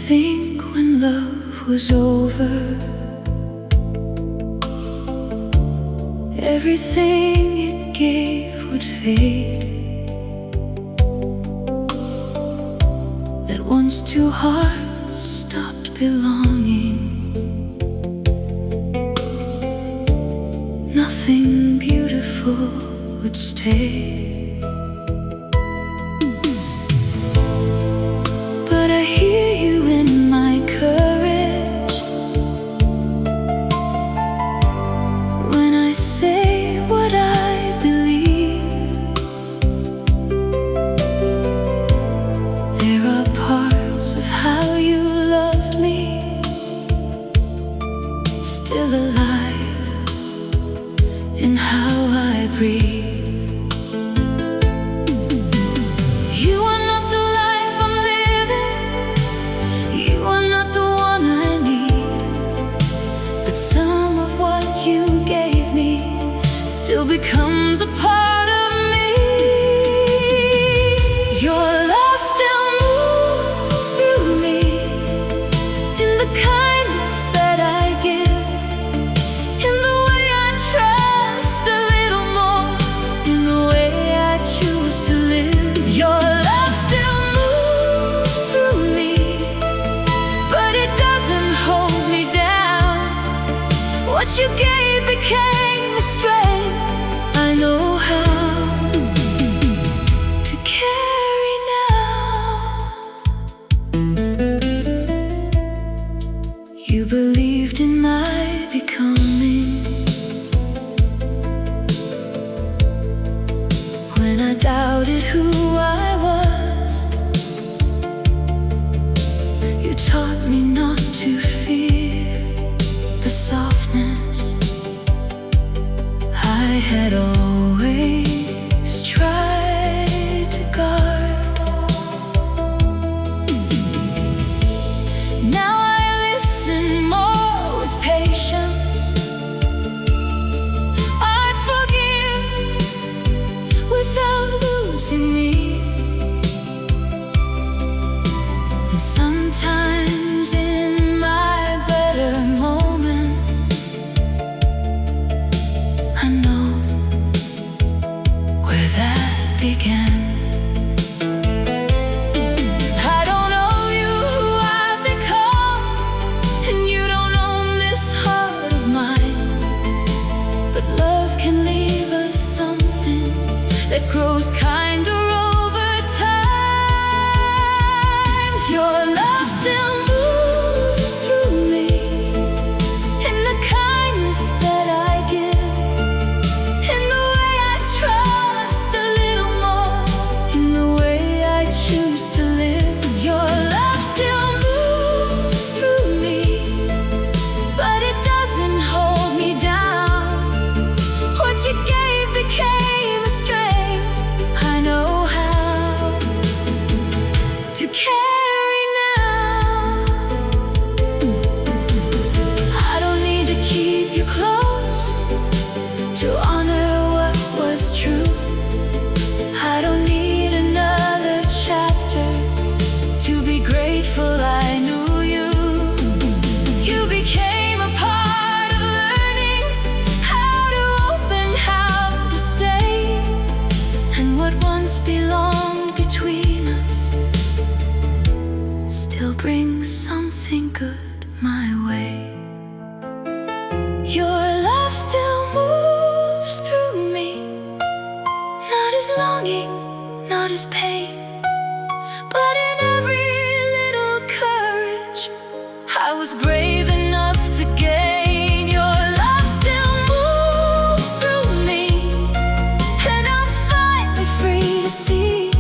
think when love was over, everything it gave would fade? That once two hearts stopped belonging, nothing beautiful would stay. But I hear you in my courage when I say what I believe. There are parts of how you loved me still alive in how I breathe. Some of what you gave me still becomes a part of me. Your love still moves through me in the kindness that I give, in the way I trust a little more, in the way I choose to live. Your love still moves through me, but it doesn't hold me down. What you gave became a strength. I know how to carry now. You believed in my becoming when I doubted who I was. You taught me not to fear the softness I had always tried to guard. Now I listen more with patience. I forgive without losing me. And sometimes in my better moments, I know where that began. I don't know you who I've become, and you don't own this heart of mine. But love can leave us something that grows kinder over time. Your love still moves through me in the kindness that I give, in the way I trust a little more, in the way I choose to live. Your love still moves through me, but it doesn't hold me down. What you gave became a strength. I know how to carry now. I don't need to keep you close to honor what was true. I don't need another chapter to be grateful I knew you. You became a part of learning how to open, how to stay. And what once belonged between us still brings something good my way. Your love still moves through me, not as longing, not as pain, but in every little courage I was brave enough to gain. Your love still moves through me, and I'm finally free to see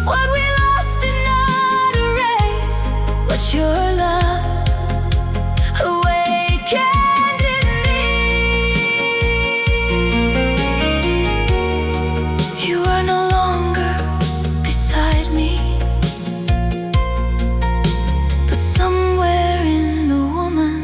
what we lost and not erase. But your love awakened in me. You are no longer beside me, but somewhere in the woman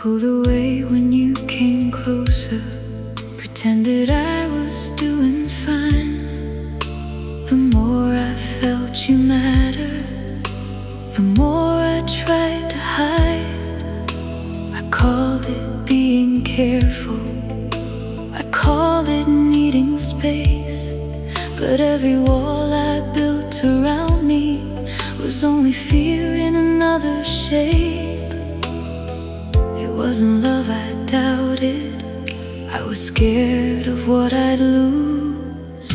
pulled away when you came closer, pretended I was doing fine. The more I felt you mattered, the more I tried to hide. I called it being careful, I called it needing space, but every wall I built around me was only fear in another shape. It wasn't love I doubted, I was scared of what I'd lose.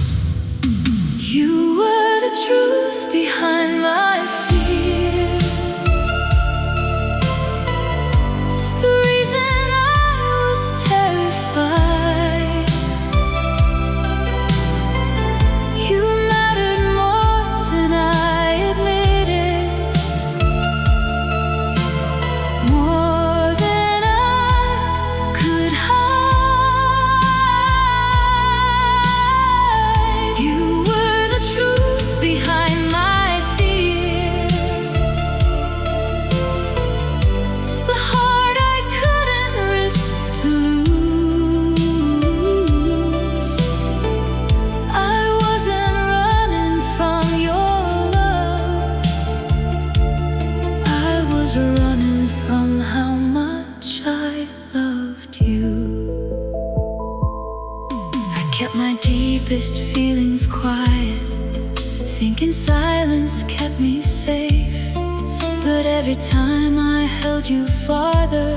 You were the truth behind my fear, the reason I was terrified. You mattered more than I admitted, more than I could hide. You were the truth behind my fear, the heart I couldn't risk to lose. I wasn't running from your love, I was running from how much I loved you. I kept my deepest feelings quiet, thinking silence kept me safe. But every time I held you farther,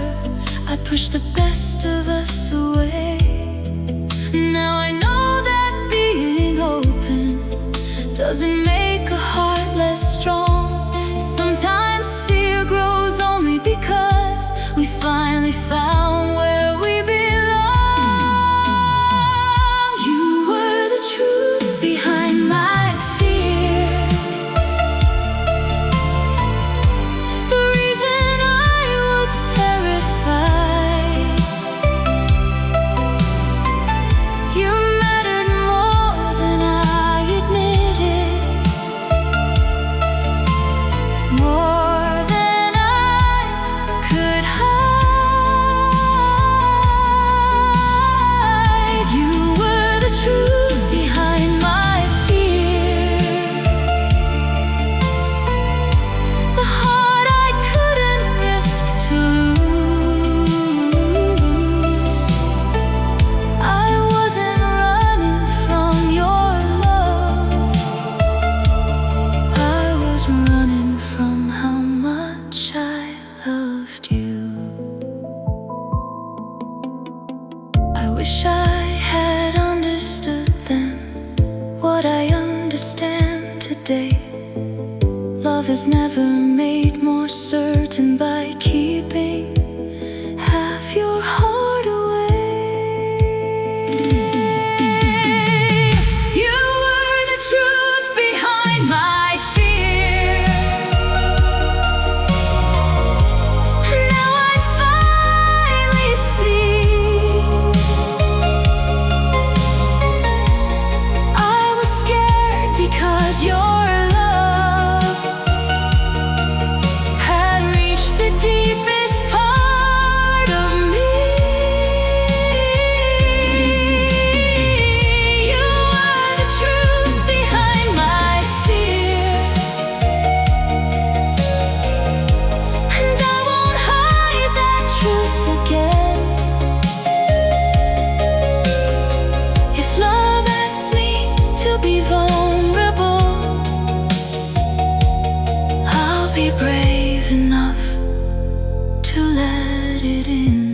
I pushed the best of us away. Now I know that being open doesn't make a heart less strong. Sometimes fear grows only because we finally found where we belong. You were the truth behind my fear, the reason I was terrified. You mattered more than I admitted, more than I could hide. You were the truth behind my fear, the heart I couldn't risk to lose. I wasn't running from your love, I was running from how much I loved you. I wish I had understood then what I understand today. Love is never made more certain by keeping half your heart away. You were the truth behind my fear, now I finally see. I was scared because your love had reached the deepest part of me. You were the truth behind my fear, and I won't hide that truth again. If love asks me to be vulnerable, I'll be brave enough to let it in.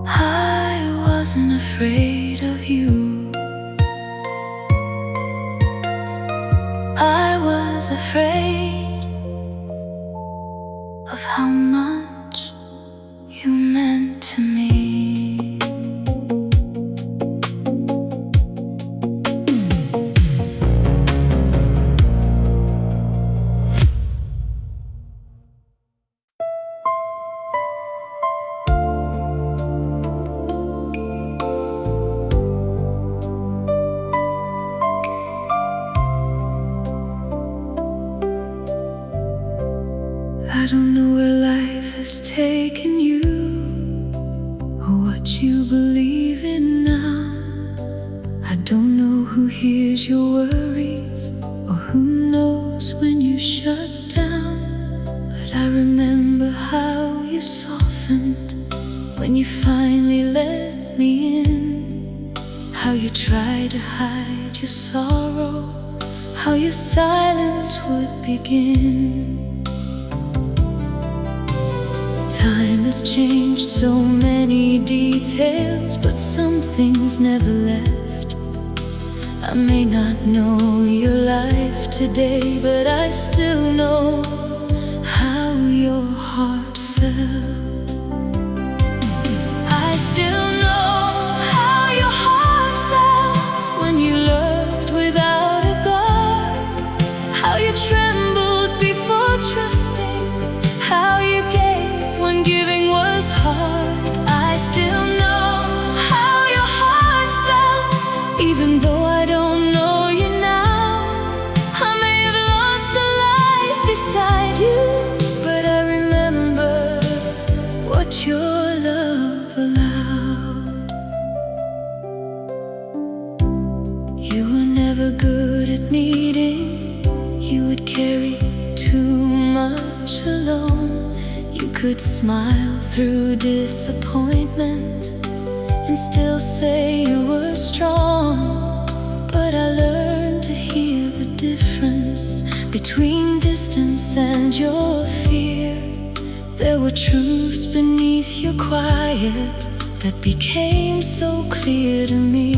I wasn't afraid of you, I was afraid of how much you meant to me. I don't know where life has taken you, or what you believe in now. I don't know who hears your worries, or who knows when you shut down. But I remember how you softened when you finally let me in. How you tried to hide your sorrow, how your silence would begin. Time has changed so many details, but some things never left. I may not know your life today, but I still know how your heart felt. I still know how your heart felt when you loved without a guard. How you trembled before trusting, how you gave when giving was hard. I still know how your heart felt, even though I don't know you now. I may have lost the life beside you, but I remember what your love allowed. You were never good at needing, you would carry too much alone. You could smile through disappointment and still say you were strong. But I learned to hear the difference between distance and your fear. There were truths beneath your quiet that became so clear to me.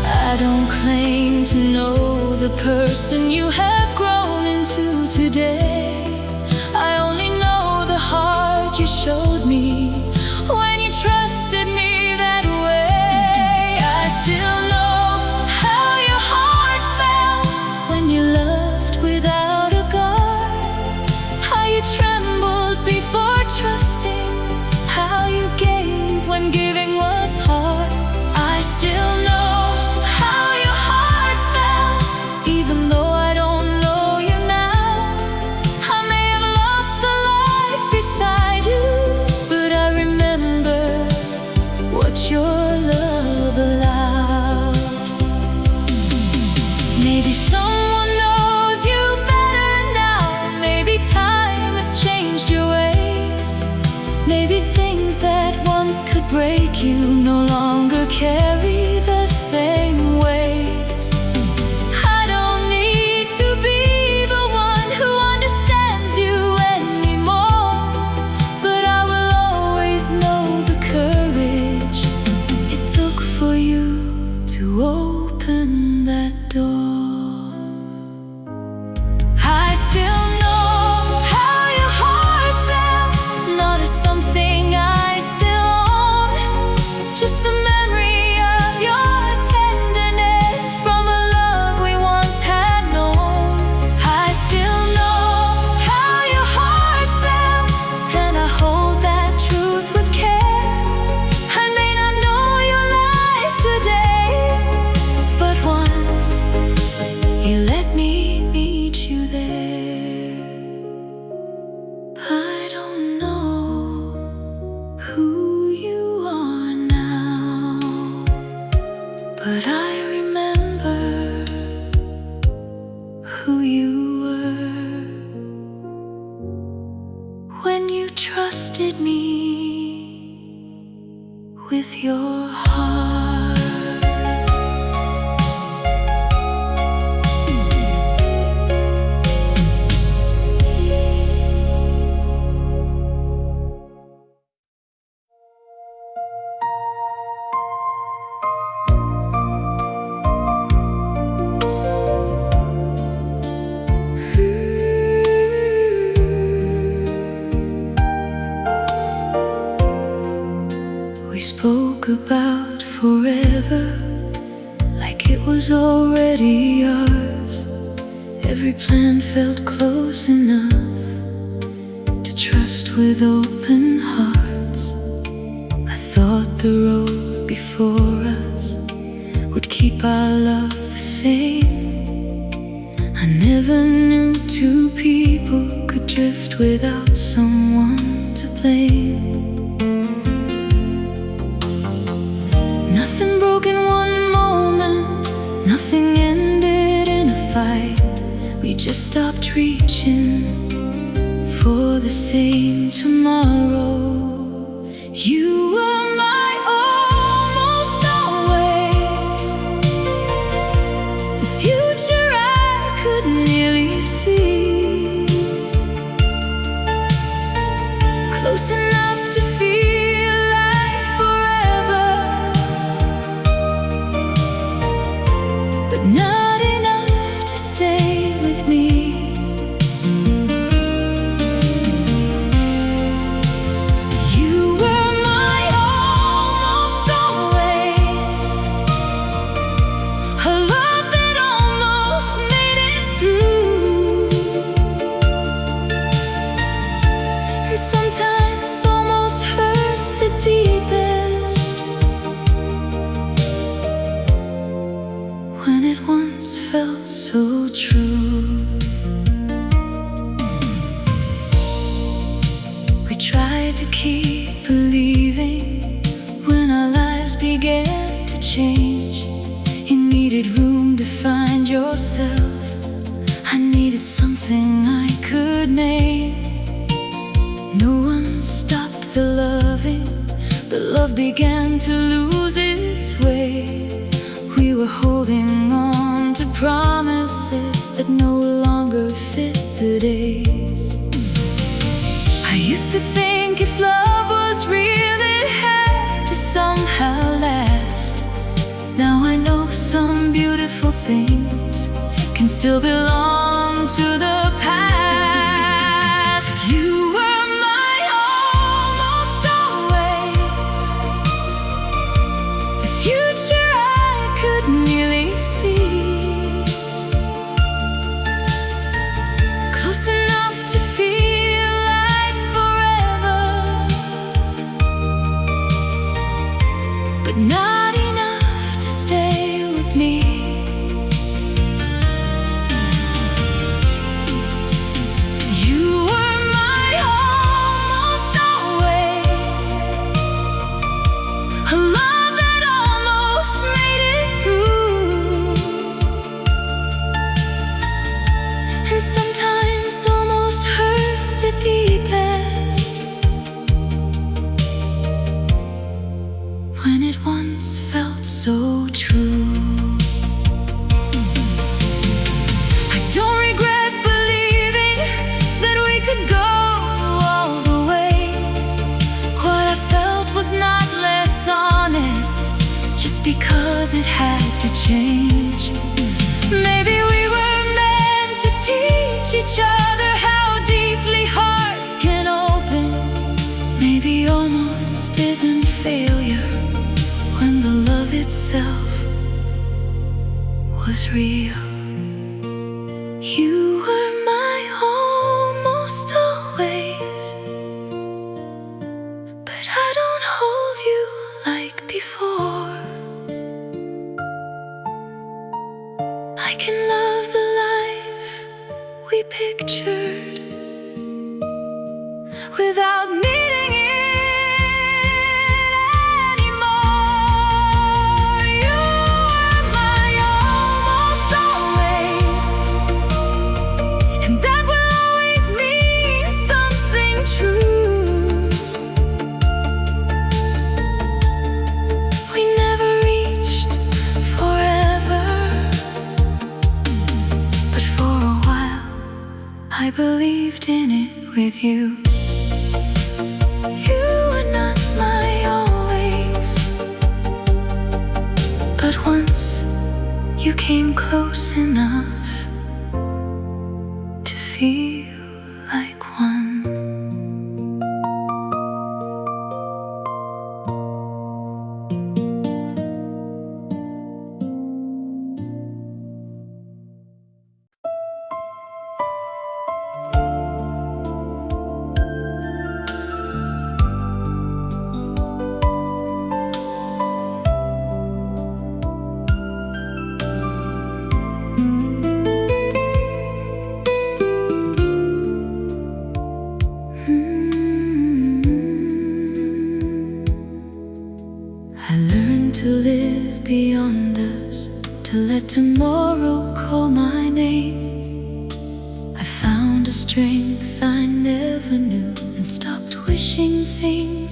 I don't claim to know the person you have grown into today. I only know the heart you showed me when you trusted me that way. I still know how your heart felt when you loved without a guard. How you trembled before trusting, how you gave when giving was hard. I still know how your heart felt, even though I don't know you now. I may have lost the life beside you, but I remember what your love allowed. Maybe someone knows you better now. Maybe time has changed your ways. Maybe things that once could break you no longer carry the same weight. I don't need to be the one who understands you anymore, but I will always know the courage it took for you to open that door. I still know how your heart felt, not as something I still own, just the memory of your tenderness from a love we once had known. I still know how your heart felt, and I hold that truth with care. I may not know your life today, but once you let me meet you there. I don't know who you are now, but I remember who you were when you trusted me with your heart. We spoke about forever like it was already ours. Every plan felt close enough to trust with open hearts. I thought the road before us would keep our love the same. I never knew drift without someone to blame. Nothing broke in one moment, nothing ended in a fight. We just stopped reaching for the same tomorrow. You were my almost always, the future I could nearly see, close enough to feel like forever, but not enough to stay with me. Sometimes almost hurts the deepest, when it once felt so true. We tried to keep believing when our lives began to change. You needed room to find yourself, I needed something I could name. No one stopped the loving, but love began to lose its way. We were holding on to promises that no longer fit the days. I used to think if love was real, it had to somehow last. Now I know some beautiful things can still belong to the past. You were nearly see, close enough to feel like forever, but not enough to stay with me. You were my almost always, a love that almost made it through. And sometimes almost hurts the deepest, when it once felt so true. I don't regret believing that we could go all the way. What I felt was not less honest, just because it had to change. Maybe we were meant to teach each other how deeply hearts can open. Maybe almost isn't failure when the love itself was real. You were my almost always, but I don't hold you like before. I can love the life we pictured without needing it anymore. You were my almost always, and that will always mean something true. We never reached forever, but for a while I believed in it with you. You were not my always, but once you came close enough to feel like one.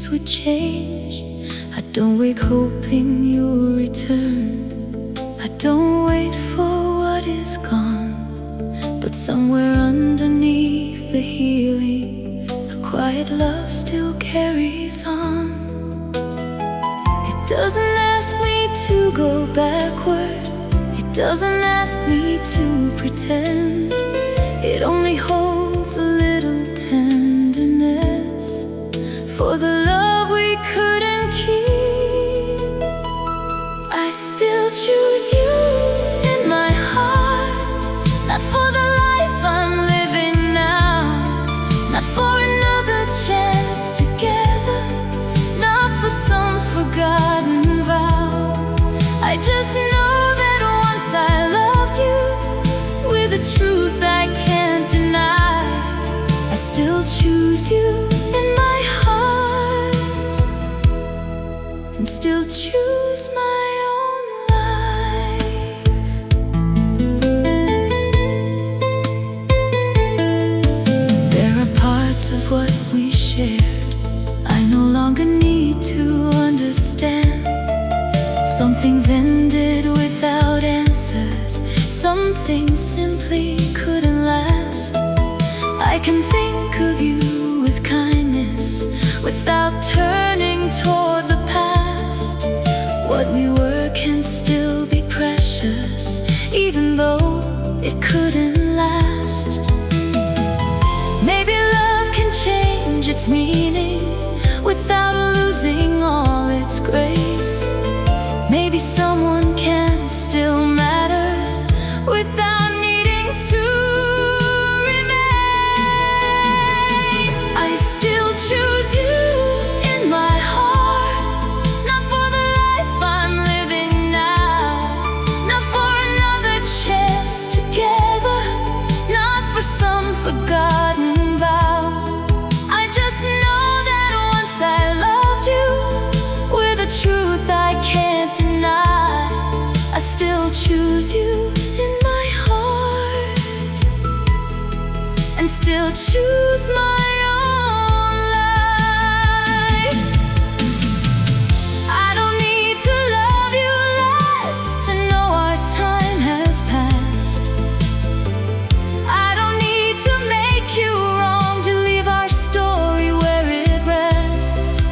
things would change. I don't wake hoping you'll return. I don't wait for what is gone, but somewhere underneath the healing, a quiet love still carries on. It doesn't ask me to go backward, it doesn't ask me to pretend. It only holds a little tenderness for the love we couldn't keep. I still choose you in my heart, not for the life I'm living now, not for another chance together, not for some forgotten vow. I just know that once I loved you with a truth I can't deny. I still choose you in my heart, and still choose my own life. There are parts of what we shared I no longer need to understand. Some things ended without answers, some things simply couldn't last. I can think of you with kindness without turning toward the past. What we were can still be precious, even though it couldn't last. Maybe love can change its meaning without losing all its grace. Maybe someone can still matter without needing to remain. I still choose you in my heart, not for the life I'm living now, not for another chance together, not for some forgotten vow. I just know that once I loved you with a truth I can't deny. I still choose you in my heart, and still choose my own life. I don't need to love you less to know our time has passed. I don't need to make you wrong to leave our story where it rests.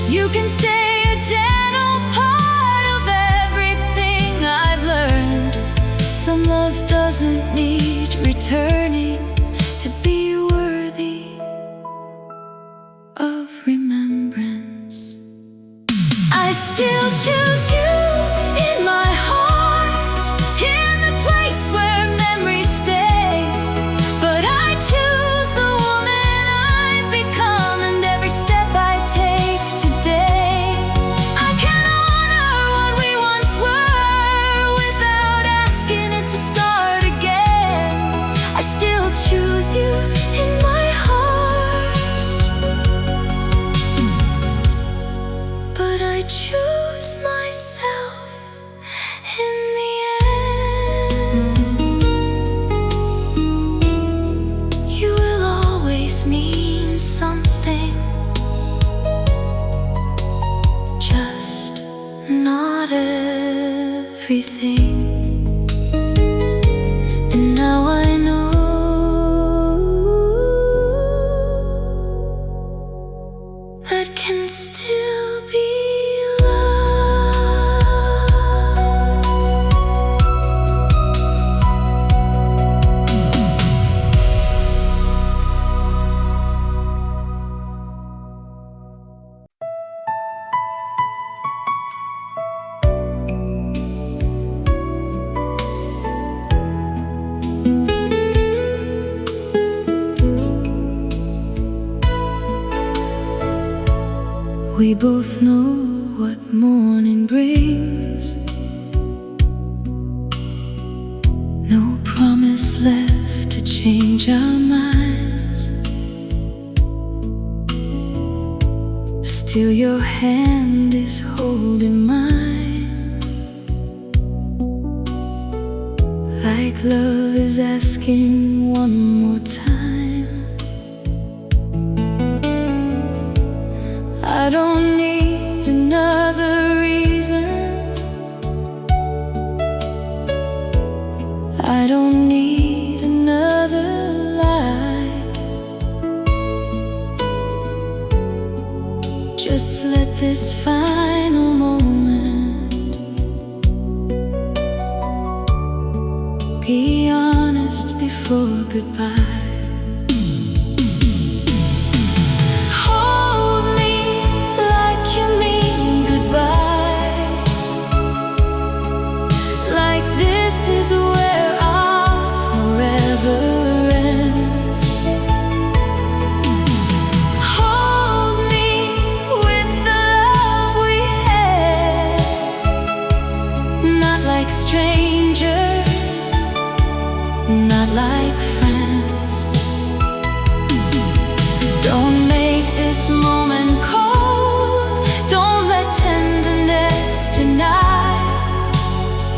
You can stay a gentle part of everything I've learned. Some love doesn't need returning to be worthy of remembrance. I still choose you in my heart, in the place where memories stay. But I choose the woman I've become, and every step I take today. I can honor what we once were without asking it to start again. I still choose you in my heart, but I choose myself in the end. You will always mean something, just not everything. And now I know that can still be love. We both know what morning brings. No promise left to change our minds. Still your hand is holding mine, like love is asking one more time. I don't need another reason. I don't need another lie. Just let this final moment be honest before goodbye. Strangers, not like friends. Don't make this moment cold. Don't let tenderness deny.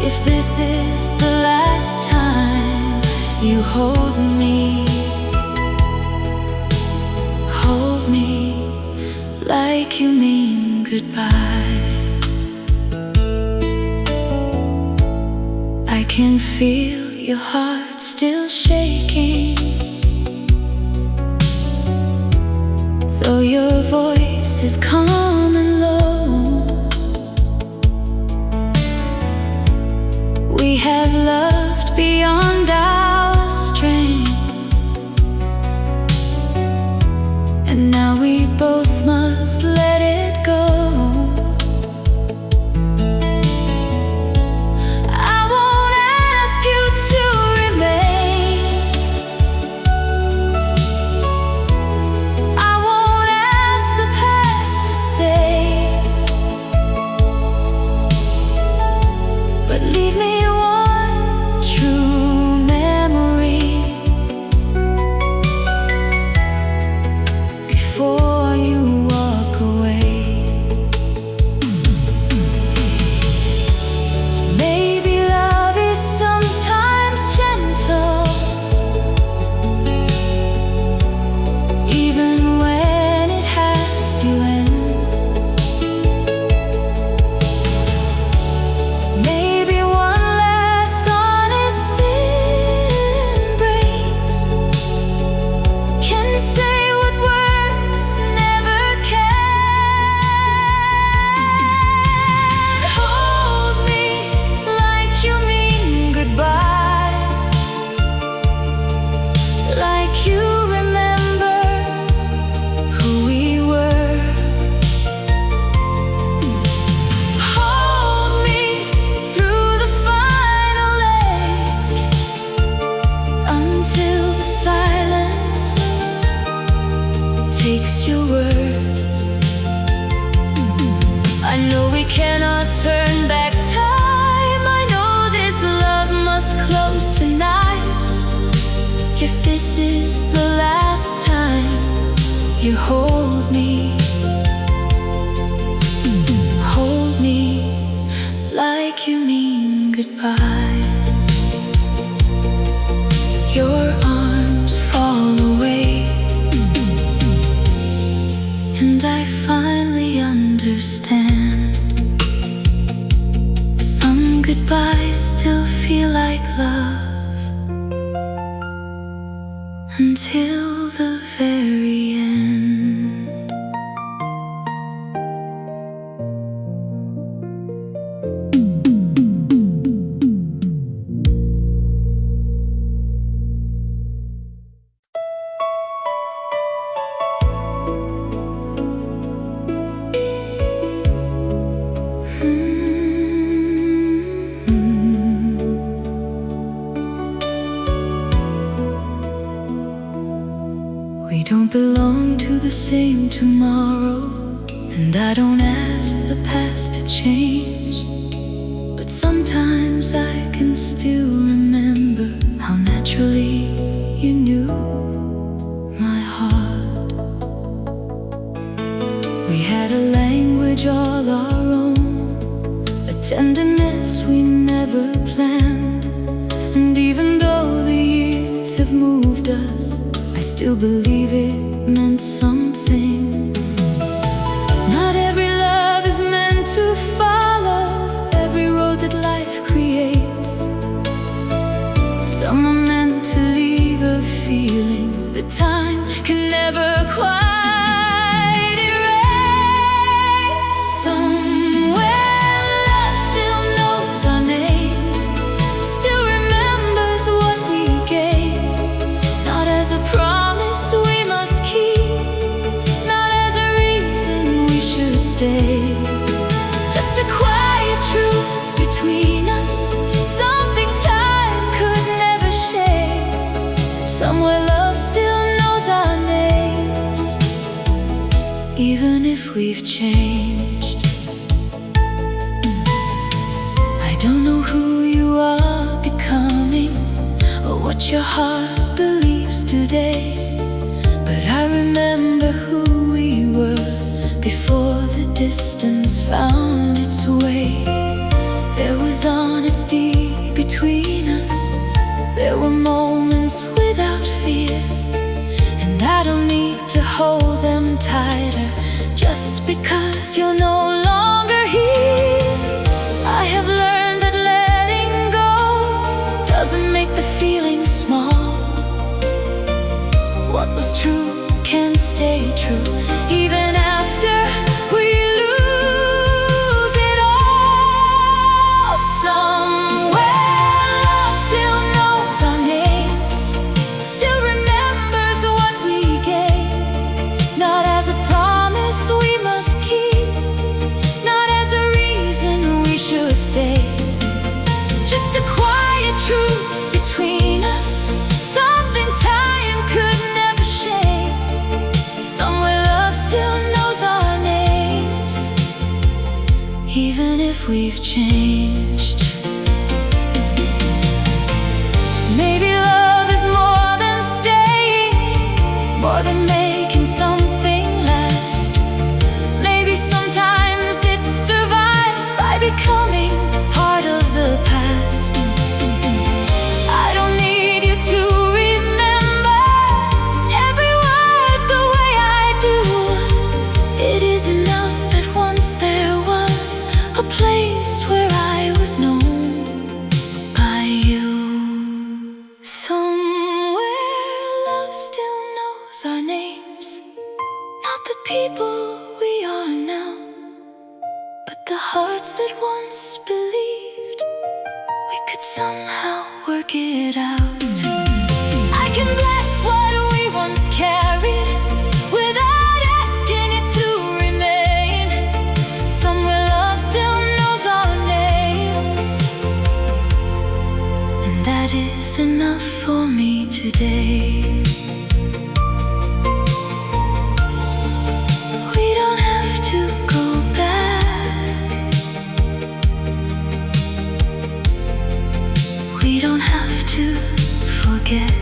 If this is the last time you hold me like you mean goodbye. I can feel your heart still shaking, though your voice is calm and low. We have loved beyond our strength, and now we both must let it go. Leave me one true memory before you walk away. Maybe love is sometimes gentle, even when it has to end. Takes your words. I know we cannot turn back time. I know this love must close tonight. If this is the last time you hold me like you mean goodbye. Your arms fall away, and I finally understand. Some goodbyes still feel like love until the very end. We don't belong to the same tomorrow, and I don't ask the past to change. But sometimes I can still remember how naturally you knew my heart. We had a language all our own, a tenderness we never planned. And even though the years have moved us, I still believe it meant something. Not never quite erase. Somewhere love still knows our names, still remembers what we gave, not as a promise we must keep, not as a reason we should stay. Just a quiet truth between us, something time could never shake. Somewhere love still knows our names, even if we've changed. I don't know who you are becoming, or what your heart believes today, but I remember who we were before the distance found its way. There was honesty between us, there were moments without fear, and I don't need to hold them tighter just because you're no longer here. I have learned that letting go doesn't make the feeling small. What was true can stay true even after we lose it all. Somewhere love still knows our names, still remembers what we gave, not as a promise we must keep, not as a reason we should stay. Just a quiet truth between us, something time could never shake. Somewhere love still knows our names, even if we've changed. Maybe love is more than staying, more than making something last. Maybe sometimes it survives by becoming part of the past. I don't need you to remember every word the way I do. It is enough that once there was a place where I was known by you. Somewhere love still knows our names, not the people we are now, but the hearts that once believed we could somehow work it out. I can bless what we once carried without asking it to remain. Somewhere love still knows our names, and that is enough for me today. We don't have to go back, we don't have to forget.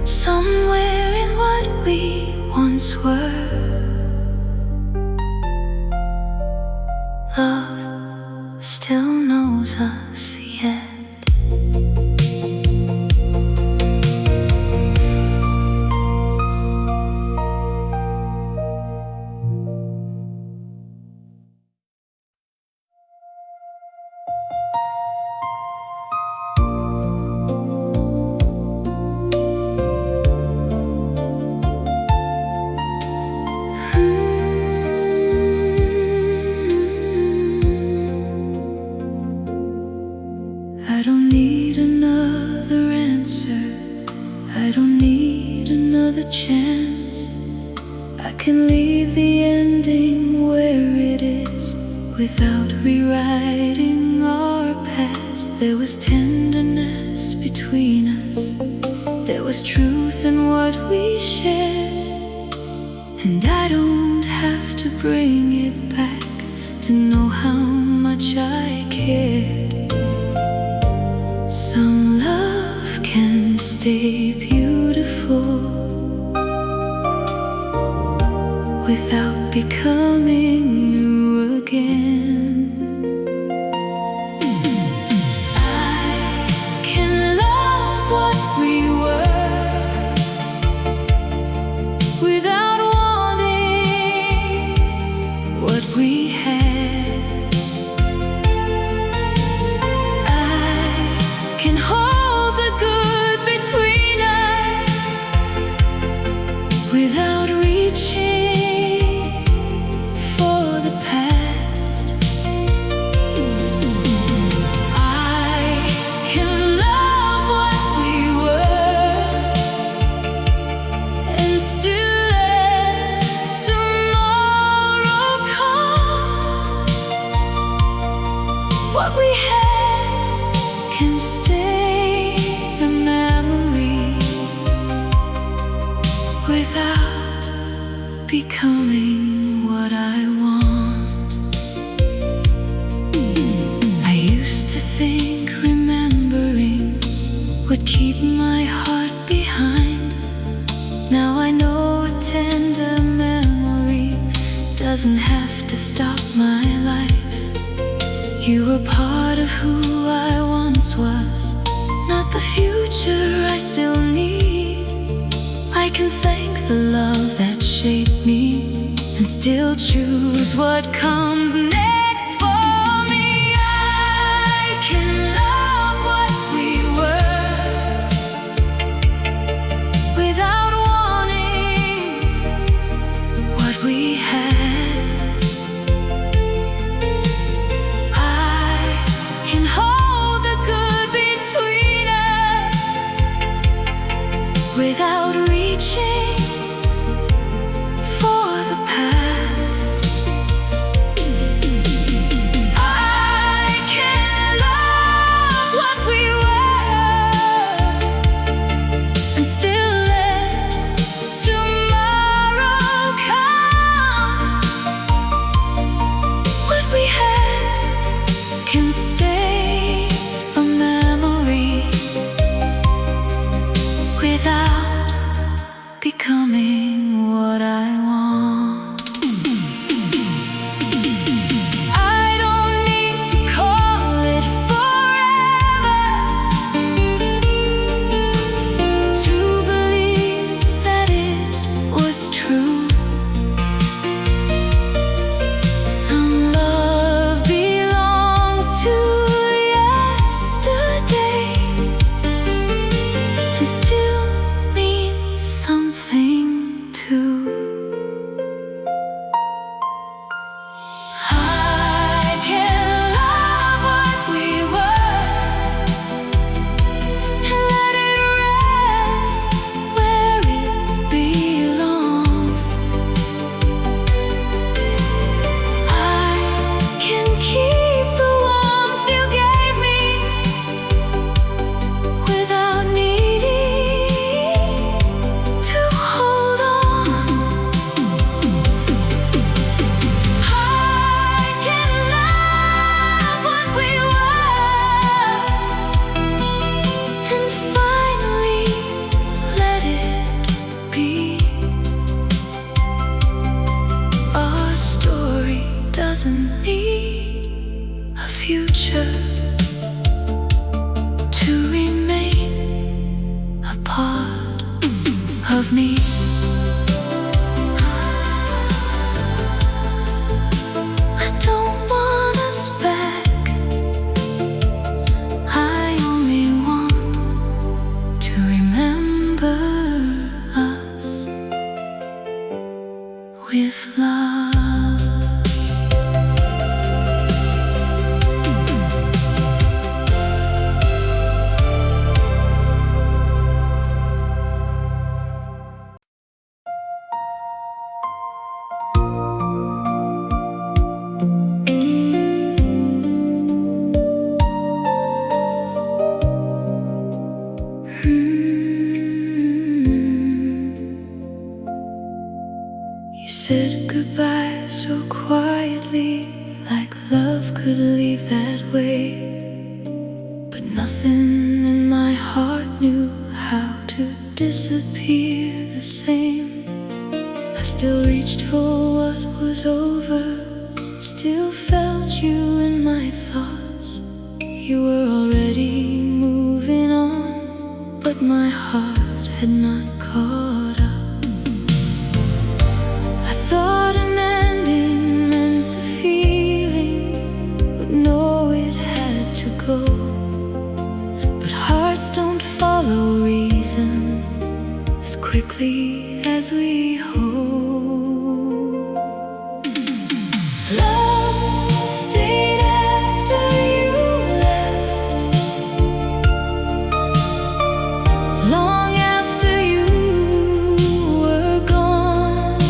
Somewhere in what we once were, love still knows us yet. I don't need another answer, I don't need another chance. I can leave the ending where it is without rewriting our past. There was tenderness between us, there was truth in what we shared, and I don't have to bring it back to know how much I cared. Some love can stay beautiful without becoming new again. I can love what we were without wanting what we had. I can hold the good between us can stay a memory without becoming what I want. I used to think remembering would keep my heart behind. Now I know a tender memory doesn't have to stop my life. You were part of who I once was, not the future I still need. I can thank the love that shaped me and still choose what comes next for me. I can love what we were without wanting what we had. Can hold the good between us without reaching for the past. I can love what we were and still let tomorrow come. What we had can stay a memory without becoming what I want. I don't need to call it forever to believe that it was true. Some love belongs to yesterday and still means something too. I can love what we were and let it rest where it belongs. I can keep the warmth you gave me without needing to hold on. I can love what we were and finally let it be. Our story doesn't need a future to remain a part of me. I don't want us back. I only want to remember us with love. You said goodbye so quietly, like love could leave that way. But nothing in my heart knew how to disappear the same. I still reached for what was over, still felt you in my thoughts. You were already moving on, but my heart had not caught up. I thought an ending meant the feeling would know it had to go, but hearts don't follow reason as quickly as we hope. Love stayed after you left, long after you were gone.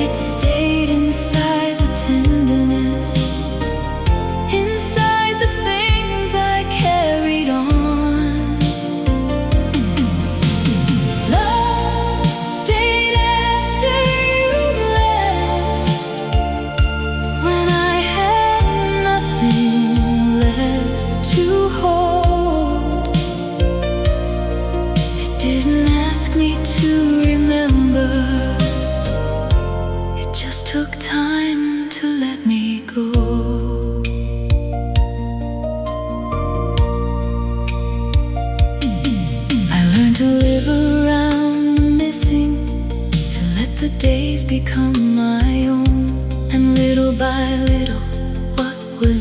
It stayed inside the tenderness, inside the things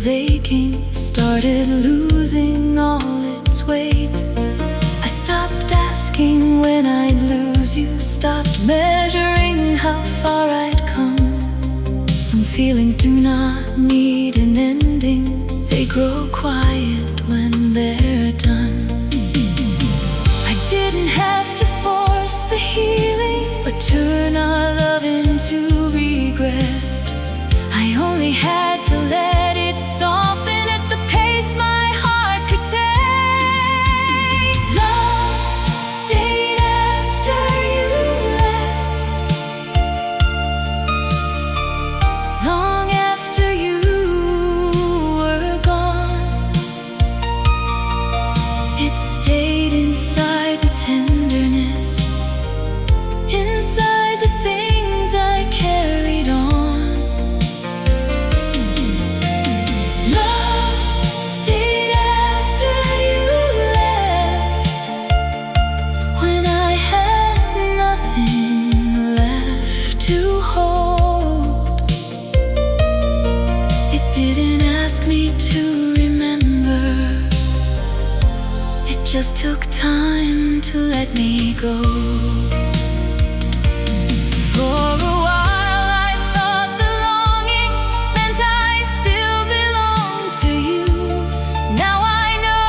aching, started losing all its weight. I stopped asking when I'd lose you, stopped measuring how far I'd come. Some feelings do not need an ending, they grow quiet when they're done. I didn't have to force the healing, but turn our love into regret. I only had to let it soften at the pace my heart could take. Love stayed after you left, long after you were gone. It stayed inside the tenderness, inside the things I carried on. Just took time to let me go. For a while I thought the longing meant I still belonged to you. Now I know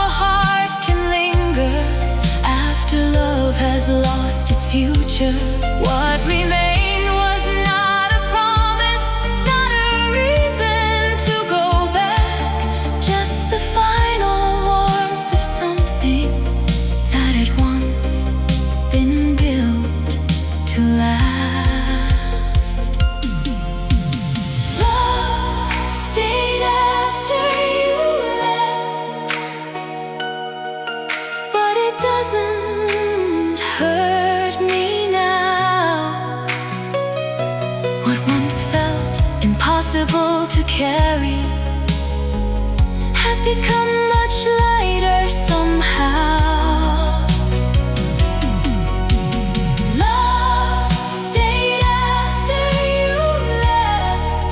a heart can linger after love has lost its future. What remained was not a promise, not a reason to go back, just the final warmth of something that had once been built to last. Love stayed after you left, but it doesn't hurt me now. What once felt impossible to carry has become much lighter somehow. Love stayed after you left,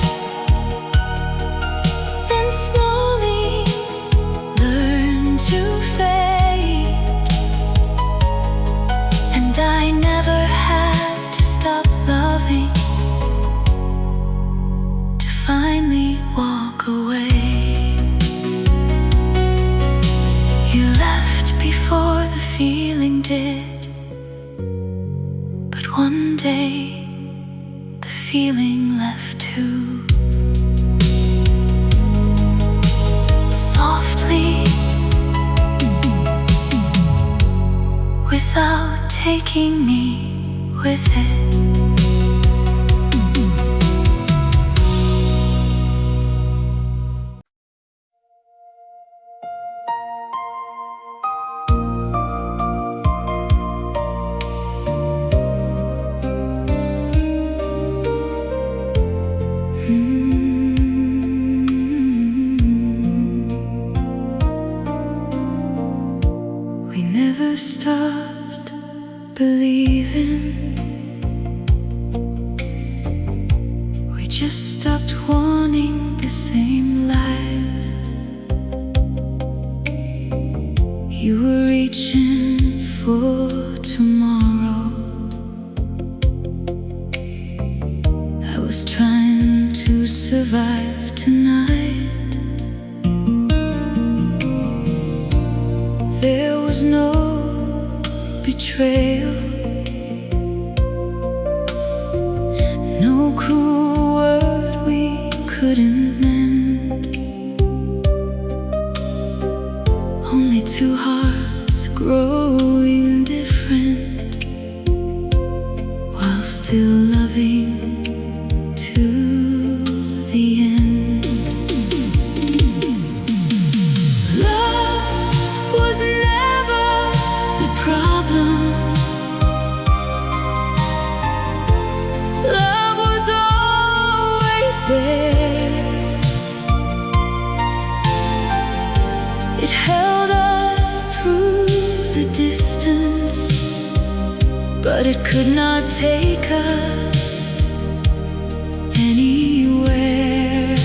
then slowly learned to fade. And I never had to stop loving to finally walk away. You left before the feeling did, but one day the feeling left too. Softly, without taking me with it. We never stopped believing, we just stopped wanting the same life. You were reaching for tomorrow, I was trying to survive tonight. There was no betrayal, no cruel word we couldn't mend, only two hearts growing different while still loving to the end. Love was never the problem, love was always there. It held us through the distance, but it could not take us anywhere.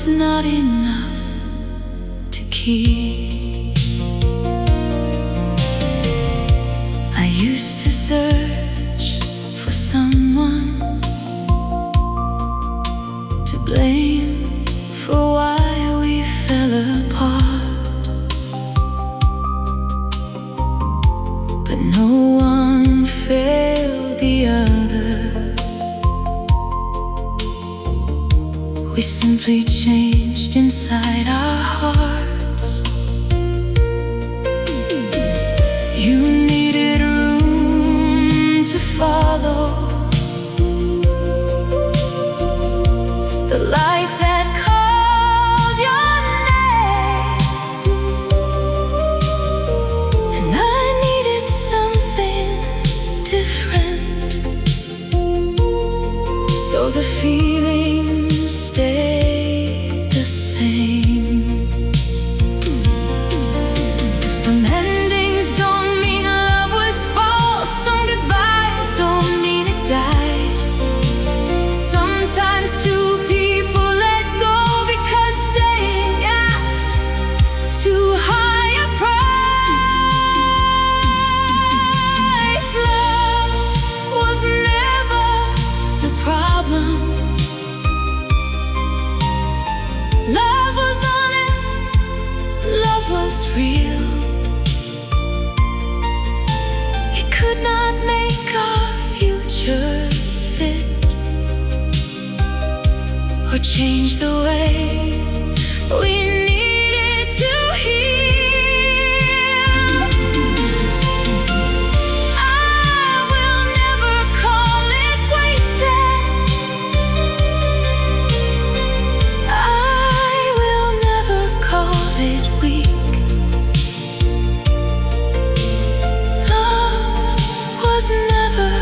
is not enough to keep. I used to search for someone to blame for why we fell apart, but no one failed the other. We simply changed inside our hearts. You needed room to follow the life that called your name, and I needed something different, though the feeling stayed the same. Some endings don't mean love was false. Some goodbyes don't mean it died. Sometimes two people let go because staying asked too high a price. Love was never the problem. Love was honest, love was real. It could not make our futures fit, or change the way we needed to heal. I will never call it wasted. I will never call it weak. Love was never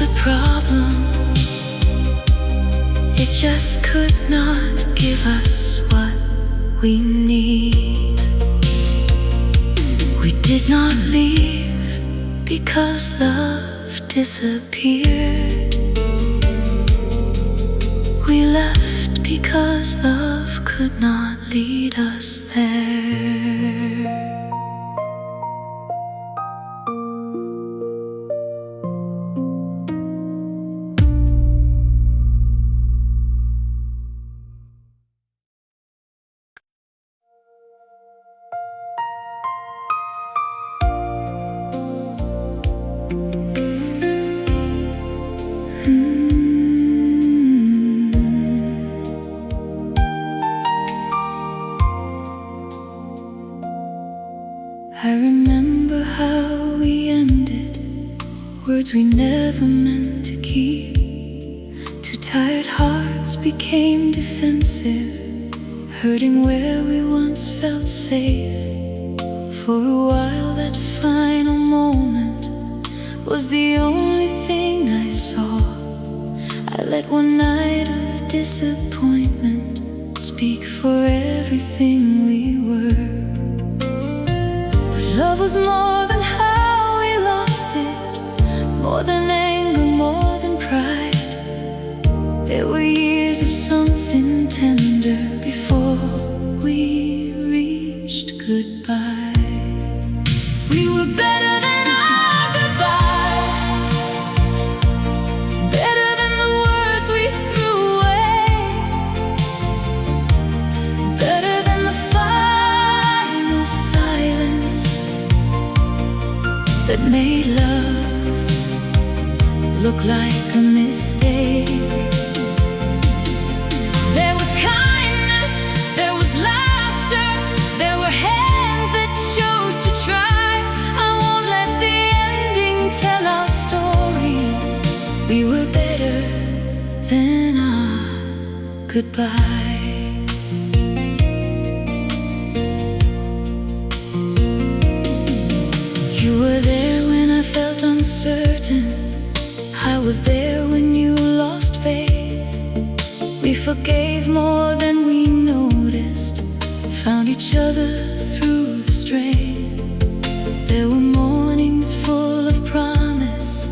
the problem. It just could not give us what we need. We did not leave because love disappeared. We left because love could not lead us there. I remember how we ended, words we never meant to keep. Two tired hearts became defensive, hurting where we once felt safe. For a while that final moment was the only thing I saw. I let one night of disappointment speak for everything we were. Love was more than how we lost it, more than anger, more than pride. There were years of something tender before we reached goodbye. We were better than our goodbye, better than the words we threw away, better than the final silence that made love look like a mistake. There was kindness, there was laughter, there were hands that chose to try. I won't let the ending tell our story. We were better than our goodbye. You were there when I felt uncertain. I was there when you lost faith. We forgave more than we noticed, found each other through the strain. There were mornings full of promise,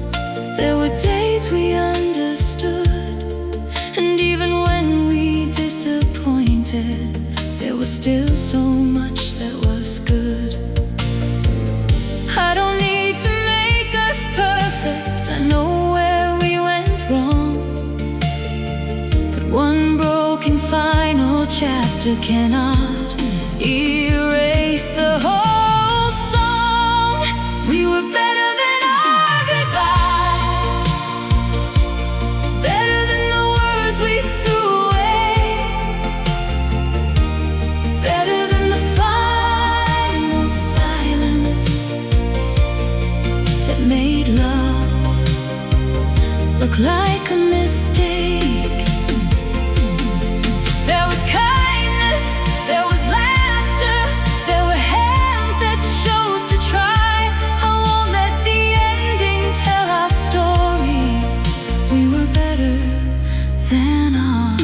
there were days we understood, and even when we disappointed, still so much that was good. I don't need to make us perfect, I know where we went wrong. But one broken final chapter cannot erase the whole song. We were better than our goodbye, better than the words we threw away, better than the final silence that made love look like a mistake. There was kindness, there was laughter, there were hands that chose to try. I won't let the ending tell our story. We were better than our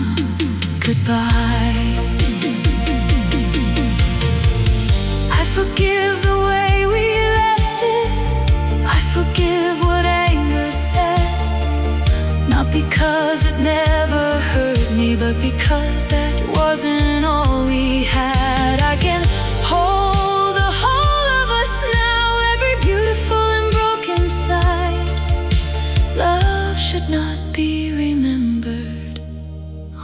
goodbye. I forgive the way we left it, I forgive what anger said. Not because it never hurt me, but because that wasn't all we had. I can hold the whole of us now, every beautiful and broken side. Love should not be remembered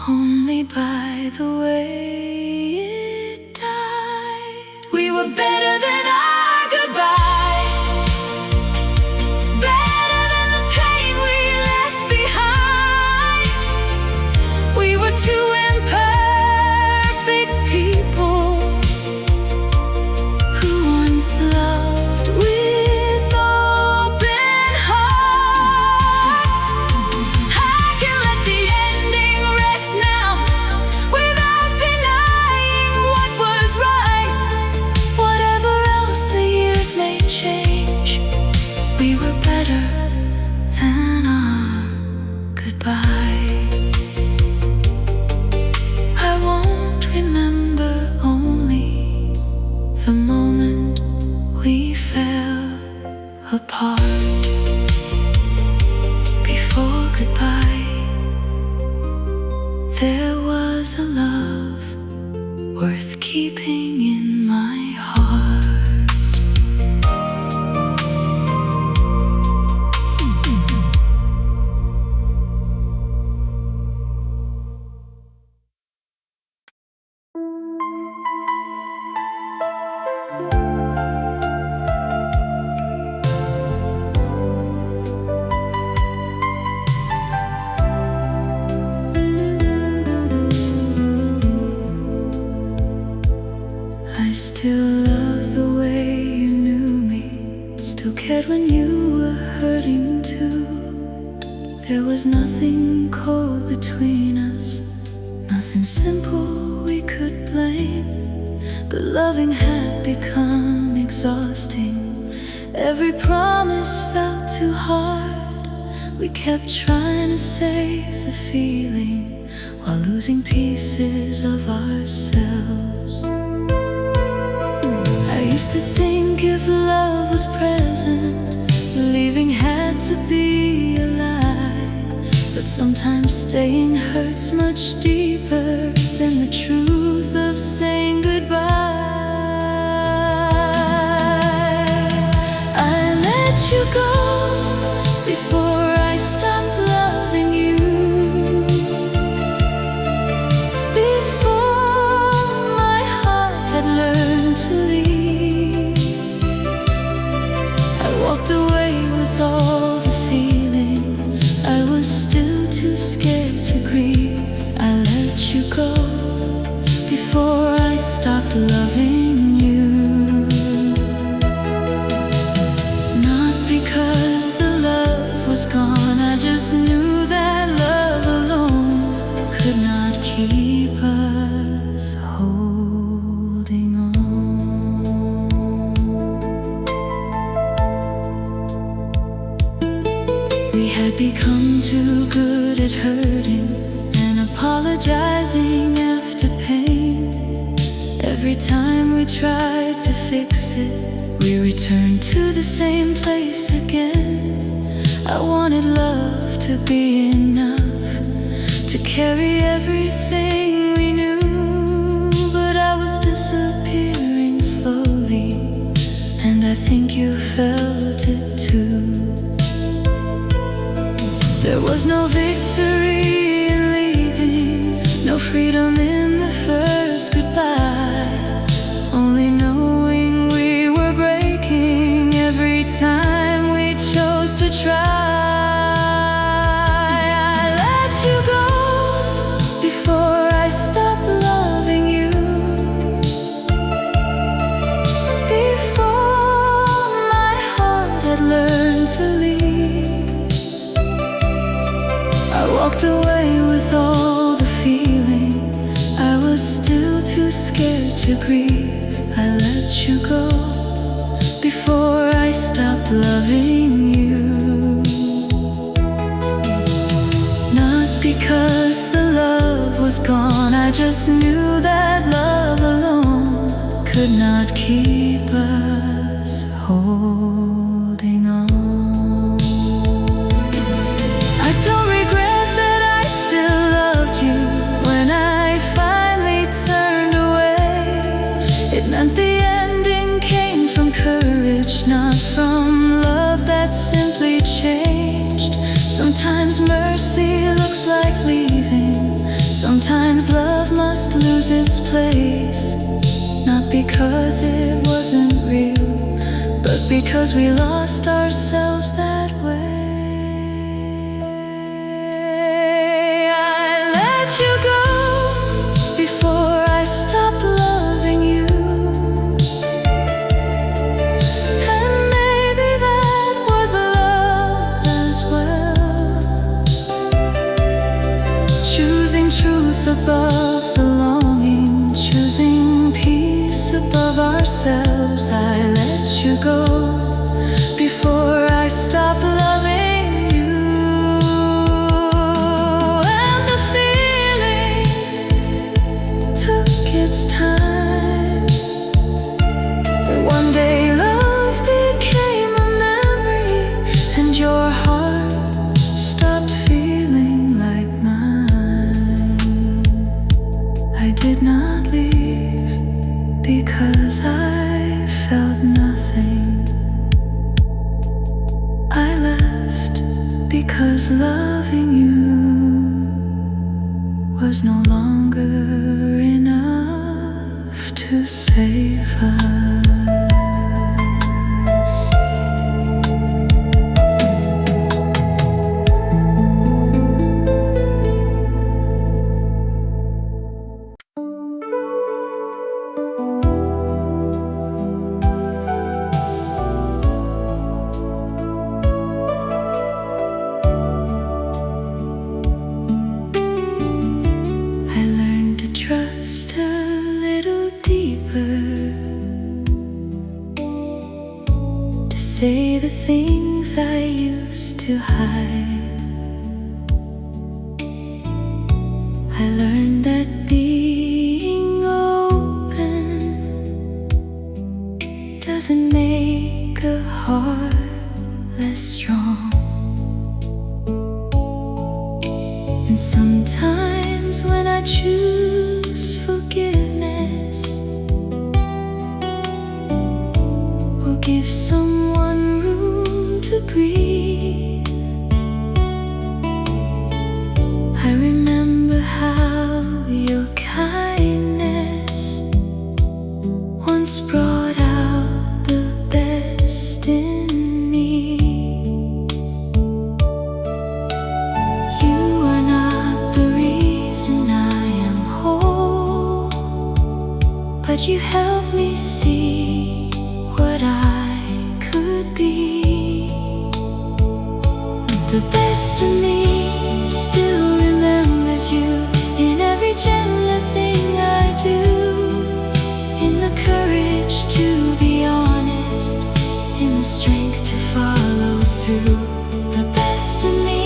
only by the way it died. We were better than our goodbye, better than the pain we left behind. We were two imperfect people who once loved with open hearts. I can let the ending rest now, without denying what was right. Whatever else the years may change, we were better than our goodbye. I won't remember only the moment we fell apart. Before goodbye, there was a love worth keeping in my heart. I still love the way you knew me, still cared when you were hurting too. There was nothing cold between us, nothing simple we could blame. But loving had become exhausting, every promise felt too hard. We kept trying to save the feeling while losing pieces of ourselves. I used to think if love was present, leaving had to be a lie. But sometimes staying hurts much deeper than the truth of saying goodbye. I let you go before I stopped loving you, before my heart had learned to leave. I walked away with all the feeling, I was still too scared to grieve. I let you go before I stopped loving you. Not because the love was gone, I just knew that love alone could not keep us holding on. We had become too good at hurting and apologizing after pain. Every time we tried to fix it, we returned to the same place again. I wanted love to be enough to carry everything we knew, but I was think you felt it too. There was no victory in leaving, no freedom in the first goodbye, only knowing we were breaking every time we chose to try. I let you go before I stopped loving you, before my heart had learned to leave. I walked away with all the feeling, I was still too scared to grieve. I let you go before I stopped loving you. Not because the love was gone, I just knew that love alone could not keep us holding on. I don't regret that I still loved you when I finally turned away. It meant the ending came from courage, not from love that simply changed. Sometimes mercy looks like leaving, sometimes love must lose its place. Not because it wasn't real, but because we lost ourselves that way. I let you go before I stopped loving you, and maybe that was love as well. Choosing truth above the longing, choosing peace above ourselves. I let you go before I stopped loving you. And the feeling took its time, but one day love became a memory, and your heart stopped feeling like mine. I did not leave because I felt nothing. I left because loving you was no longer enough to save us. I learned to trust a little deeper, to say the things I used to hide. I learned that being open doesn't make a heart less strong. And sometimes when I choose forgiveness, or give someone room to breathe, I remember how your kindness once brought out the best in me. You are not the reason I am whole, but you help me see what I could be. The best of me still remembers you in every gentle thing I do, in the courage to be honest, in the strength to follow through. The best of me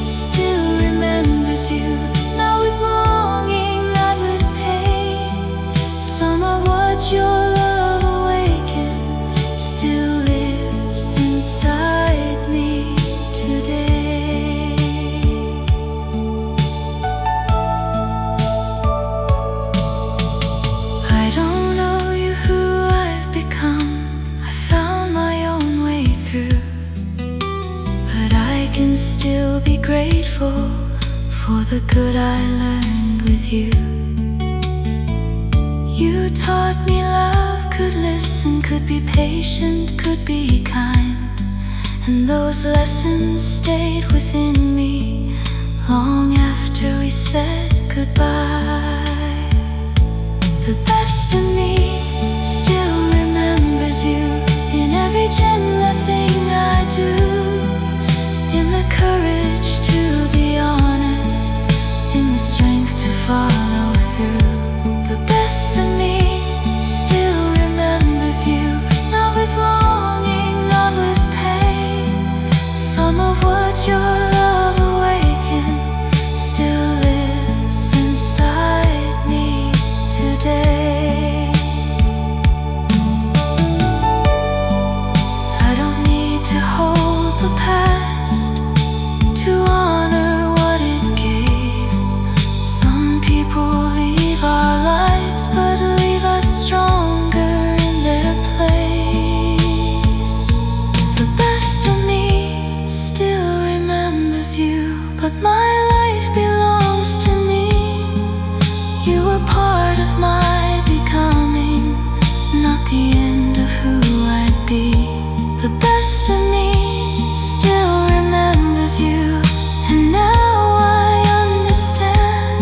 still remembers you, not with longing, not with pain. Some of what your love awakened still lives inside me today. I don't know you who I've become. I found my can still be grateful for the good I learned with you. You taught me love could listen, could be patient, could be kind. And those lessons stayed within me long after we said goodbye. The best of me still remembers you in every gentle thing I do, in the courage to be honest, in the strength to follow through. The best of me still remembers you, not with longing, not with pain. Some of what your love awakened still lives inside me today. I don't need to hold the past to honor what it gave. Some people leave our lives but leave us stronger in their place. The best of me still remembers you, but my life belongs to me. You were part of my becoming, not the end of who I'd be. The best of me still remembers you, and now I understand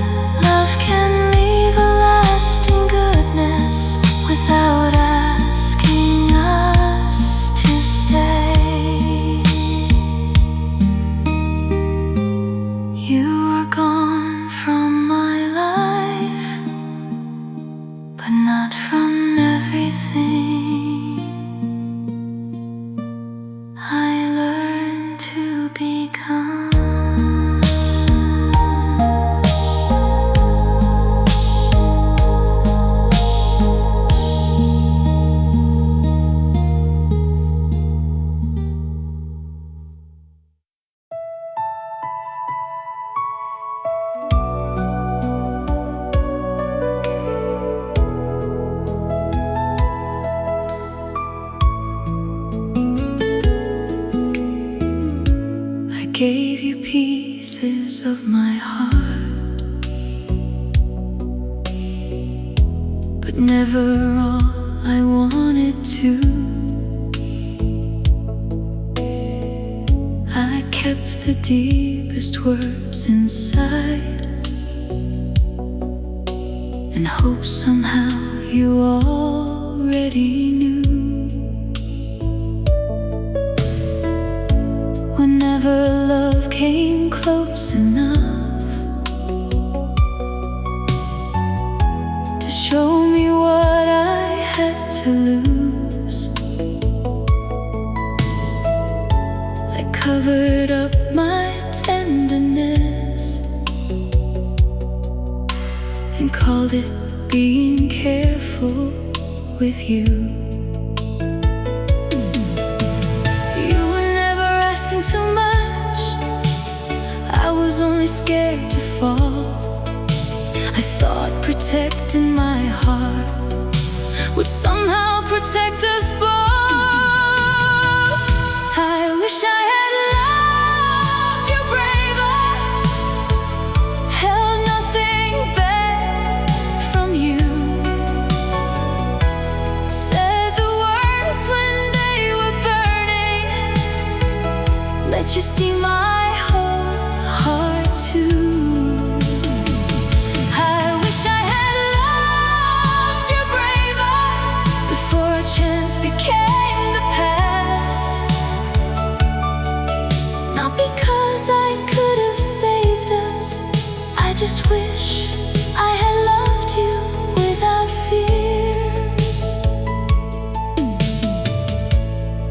love can leave a lasting goodness without asking us to stay. You were gone from my life, but not from everything. I learned to become. I gave you pieces of my heart, but never all I wanted to. I kept the deepest words inside and hoped somehow you already knew. Whenever love came close enough to show me what I had to lose, I covered up my tenderness and called it being careful with you. Too much, I was only scared to fall. I thought protecting my heart would somehow protect us both. I wish I had loved you braver, held nothing back from you, said the words when they were burning, let you see my whole heart too. I wish I had loved you braver before a chance became the past. Not because I could have saved us, I just wish I had loved you without fear.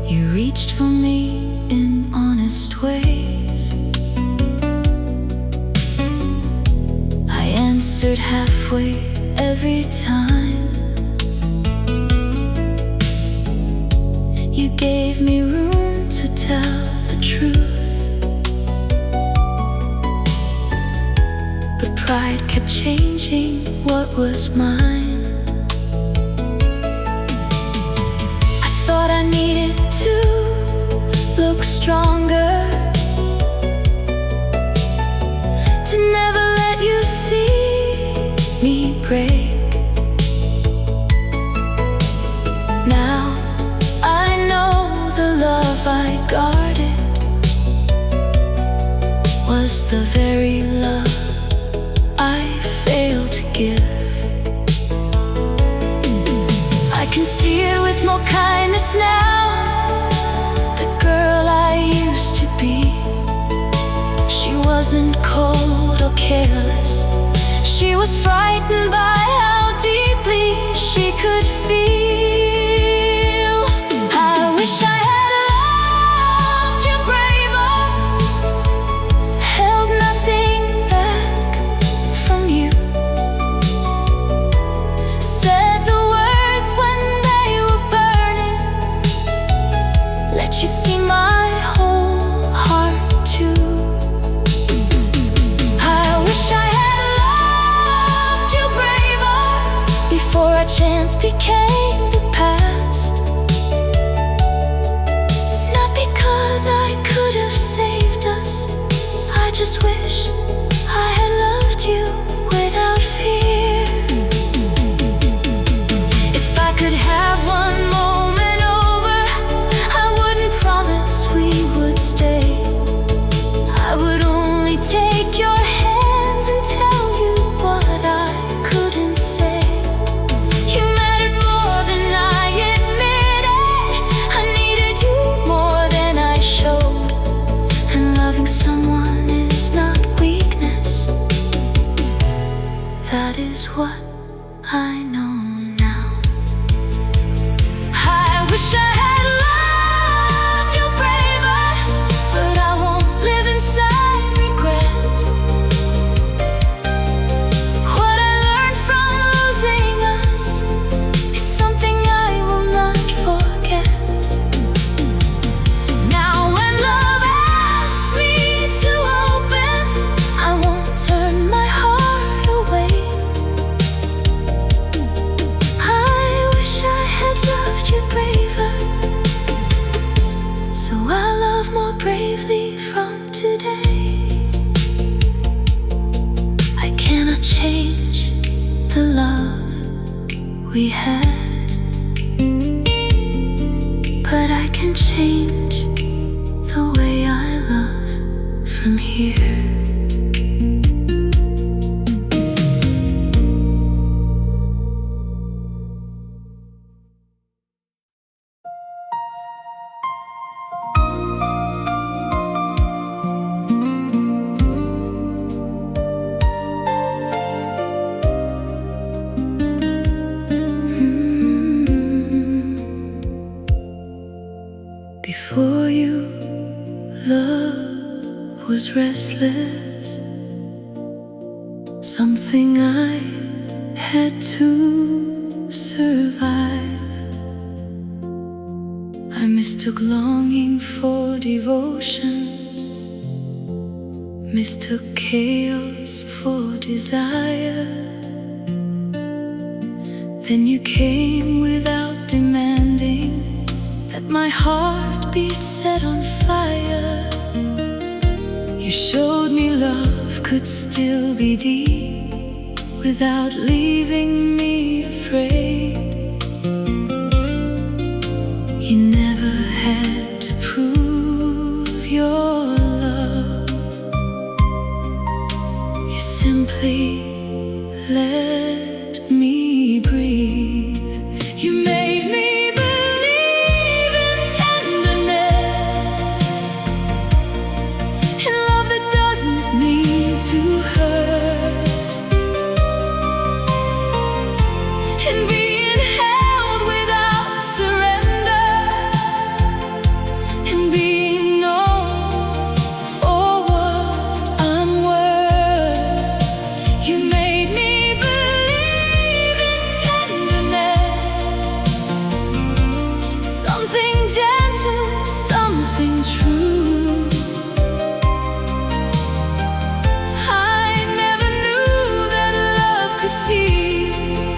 You reached for me in honest ways. I answered halfway every time. You gave me room to tell the truth, but pride kept changing what was mine. I thought I needed to look stronger, heartbreak. Now I know the love I guarded was the very love I failed to give. I can see it with more kindness now. The girl I used to be, she wasn't cold or careless. She was frightened by how deeply she could feel. I wish I had loved you braver, held nothing back from you, said the words when they were burning, let you see my whole heart too. I wish I had loved you braver before our chance became the past. Not because I could have saved us, I just wish I had loved you without fear. If I could have one moment over, I wouldn't promise we would stay. I would only take your hands and tell you what I couldn't say. You mattered more than I admitted. I needed you more than I showed. And loving someone is not weakness. That is what I know now. I wish I had loved you braver, but I won't live inside regret. What I learned from losing us is something I will not forget. Now when love asks me to open, I won't turn my heart away. I wish I had loved you braver, so I love more bravely from today. I cannot change the love we had, but I can change the way I love from here. Before you, love was restless, something I had to survive. I mistook longing for devotion, mistook chaos for desire. Then you came without demanding that my heart be set on fire. You showed me love could still be deep without leaving me afraid. You never had to prove your love. You simply let me breathe. You made me believe in tenderness, in love that doesn't need to hurt, in being held without surrender, in being known for what I'm worth. You made me believe in tenderness, something gentle, something true. I never knew that love could feel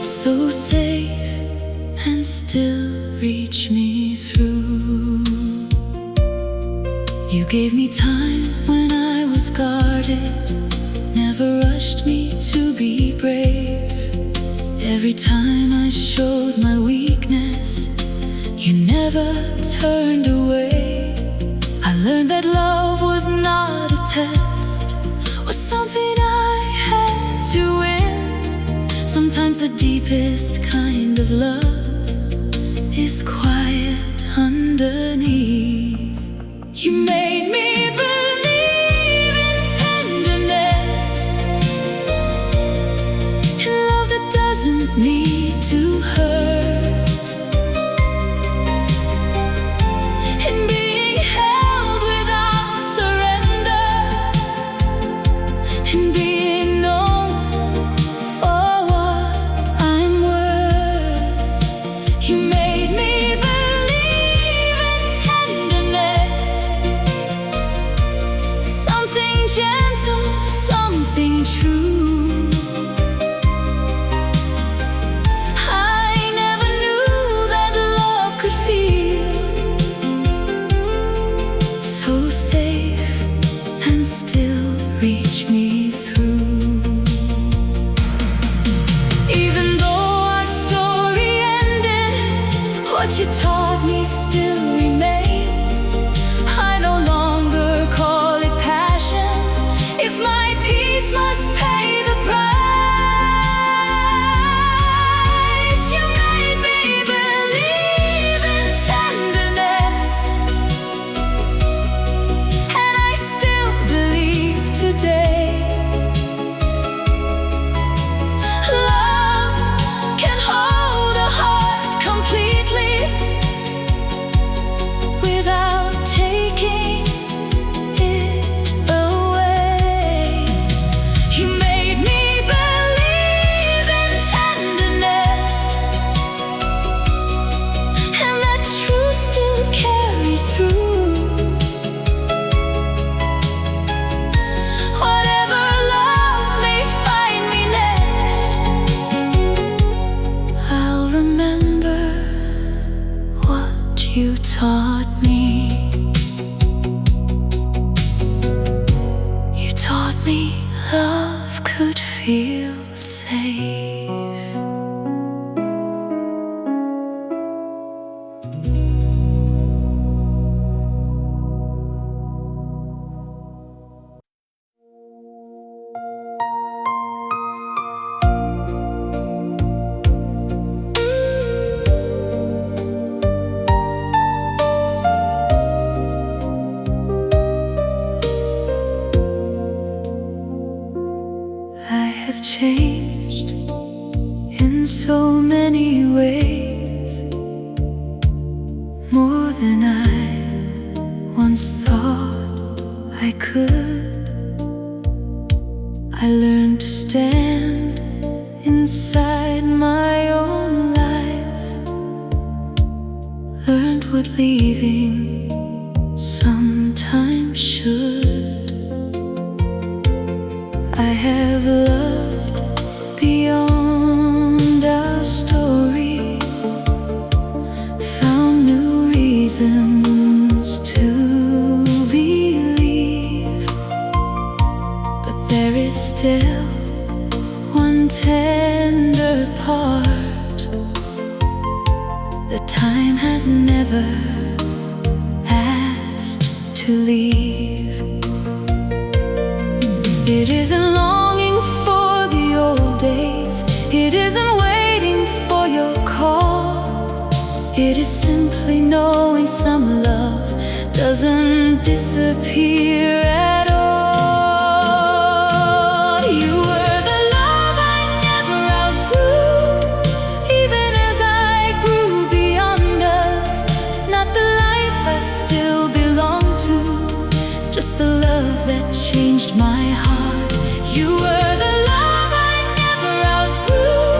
so safe and still reach me through. You gave me time when I was guarded, never never rushed me to be brave. Every time I showed my weakness, you never turned away. I learned that love was not a test, was something I had to win. Sometimes the deepest kind of love is quiet underneath. You made me believe in tenderness, in love that doesn't need to hurt, in being held without surrender, in being known for what I'm worth. You made me believe in tenderness, something gentle, something true. I never knew that love could feel so safe and still reach me through. Even though our story ended, what you taught me still remains. I no longer call it passion if my peace must pay the price. You made me believe in tenderness, and I still believe today. Love can hold a heart completely without taking it away. You made me believe in tenderness, and that truth still carries through. Whatever love may find me next, I'll remember what you taught me. You taught me love could feel safe. I have changed in so many ways, more than I once thought I could. I learned to stand inside my own life, learned what leaving sometimes should. I have loved beyond our story, found new reasons to believe, but there is still one tender part that time has never asked to leave. It isn't longing for the old days, it isn't waiting for your call. It is simply knowing some love doesn't disappear at all. You were the love I never outgrew, even as I grew beyond us. Not the life I still belong to, just the love that changed my heart. You were the love I never outgrew,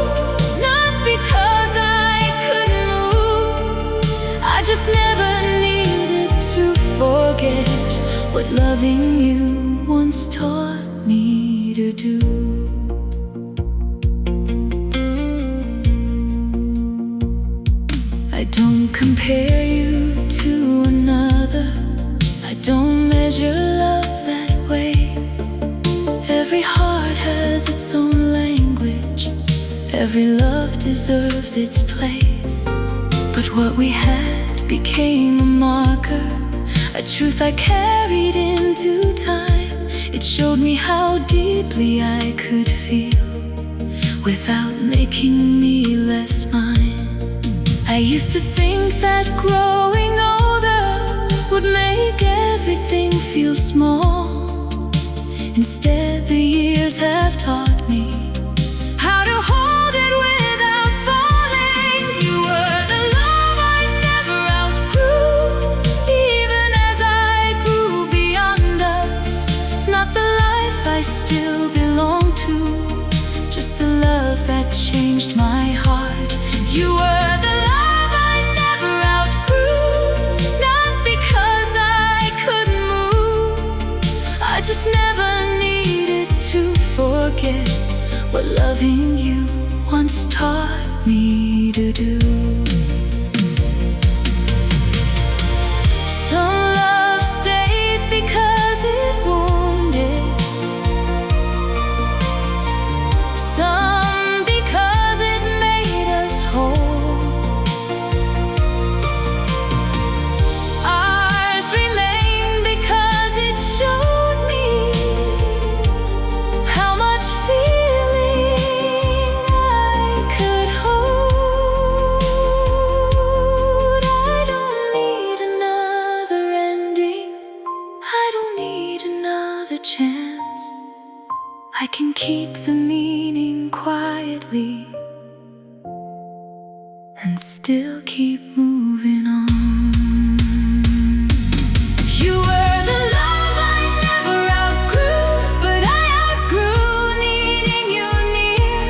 not because I couldn't move, I just never needed to forget what loving you once taught me to do. I don't compare you to another, I don't measure love that way. Every heart has its own language. Every love deserves its place. But what we had became a marker, a truth I carried into time. It showed me how deeply I could feel without making me less mine. I used to think that growing older would make everything feel small. Instead, the years have taught me how to hold it without falling. You were the love I never outgrew, even as I grew beyond us. Not the life I still belong to, just the love that changed my heart. You were the love I never outgrew, not because I couldn't move. I just never needed to forget what loving you once taught me to do. Some love stays because it wounded, some because it made us whole. Ours remained because it showed me how much feeling I could hold. I don't need another ending, I don't need another chance. I can keep the meaning quietly and still keep moving on. You were the love I never outgrew, but I outgrew needing you near.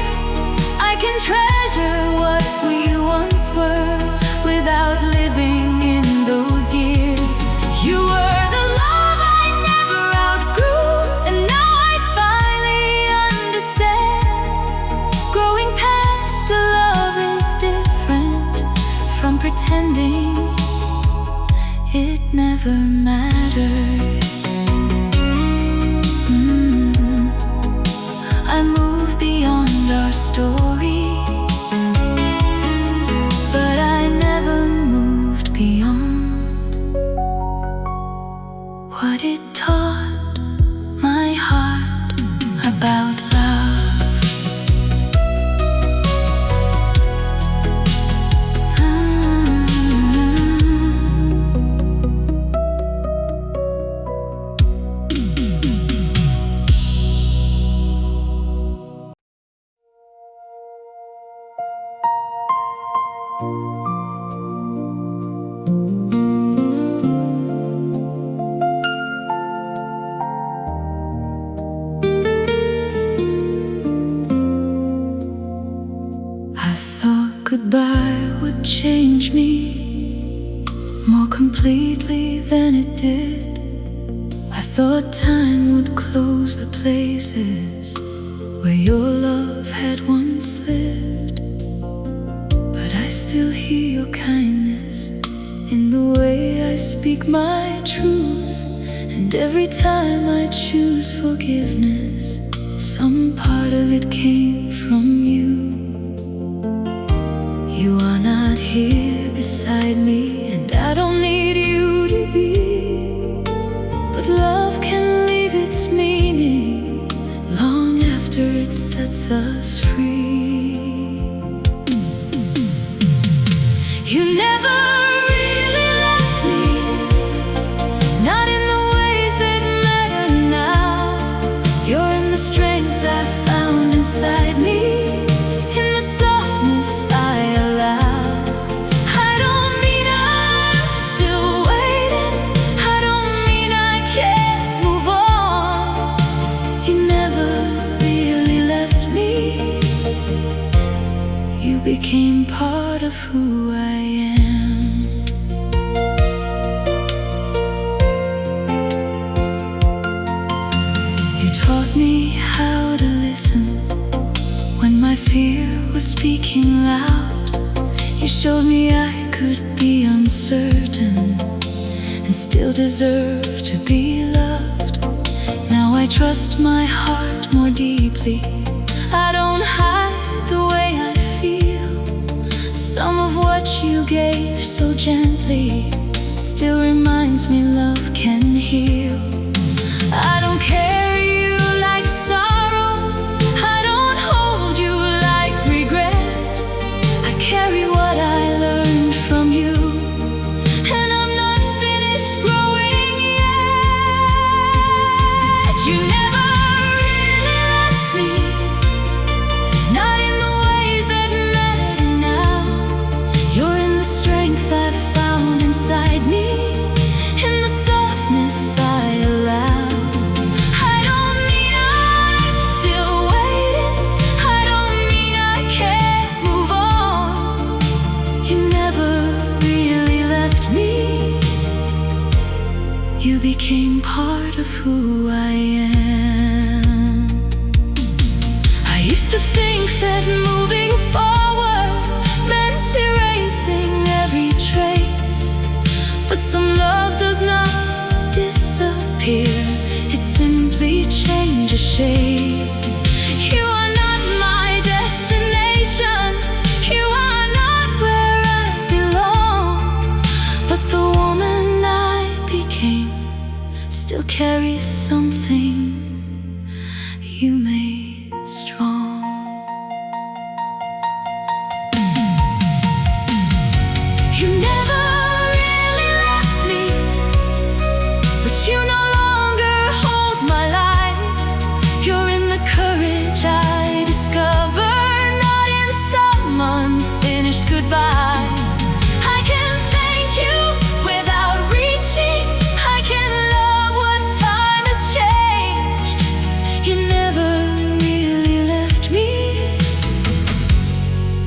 I can treasure what we once were without living in those years. You were the love I never outgrew, and now I finally understand. Growing past a love is different from pretending it never mattered. I moved beyond our story, but I never moved beyond what it taught my heart about love. I thought goodbye would change me more completely than it did. I thought time would close the places where your love had once lived. But I still hear your kindness in the way I speak my truth. And every time I choose forgiveness, some part of it came from you. You are not here beside me, and I don't need you to be. But love can leave its meaning long after it sets us free. You never really left me, not in the ways that matter now. You're in the strength I found inside me, in the softness I allow. I don't mean I'm still waiting, I don't mean I can't move on. You never really left me, you became part of who I am. You taught me how to listen when my fear was speaking loud. You showed me I could be uncertain and still deserve to be loved. Now I trust my heart more deeply I don't hide the way I feel. Some of what you gave so gently still reminds me love can heal. I don't carry you like sorrow, I don't hold you like regret. I carry what I learned from you, and I'm not finished growing yet. You never really left me, not in the ways that matter now. You're in the strength I've found inside me, in the softness I allow. I don't mean I'm still waiting, I don't mean I can't move on. You never really left me, you became part of who I am. I used to think that moving forward meant erasing every trace, but some love does not disappear, it simply changes shape. You are not my destination, you are not where I belong, but the woman I became still carries something you made strong. You never really left me, but you no longer hold my life. You're in the courage I discover, not in some unfinished goodbye. I can thank you without reaching, I can love what time has changed. You never really left me,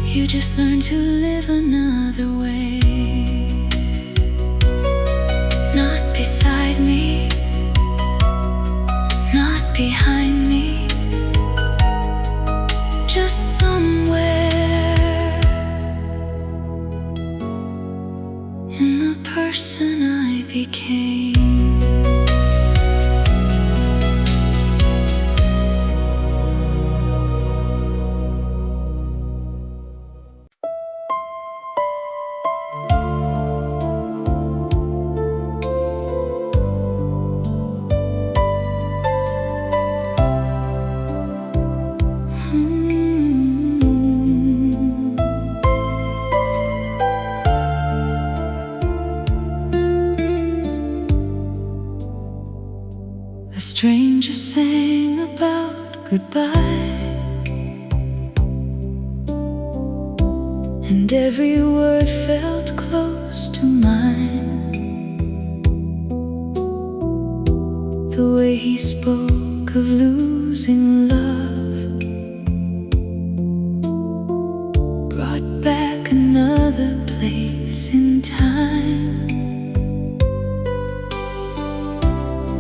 you just learned to live another way. Not beside me, not behind me, just somewhere in the person I became. A stranger sang about goodbye, and every word felt close to mine. The way he spoke of losing love brought back another place in time.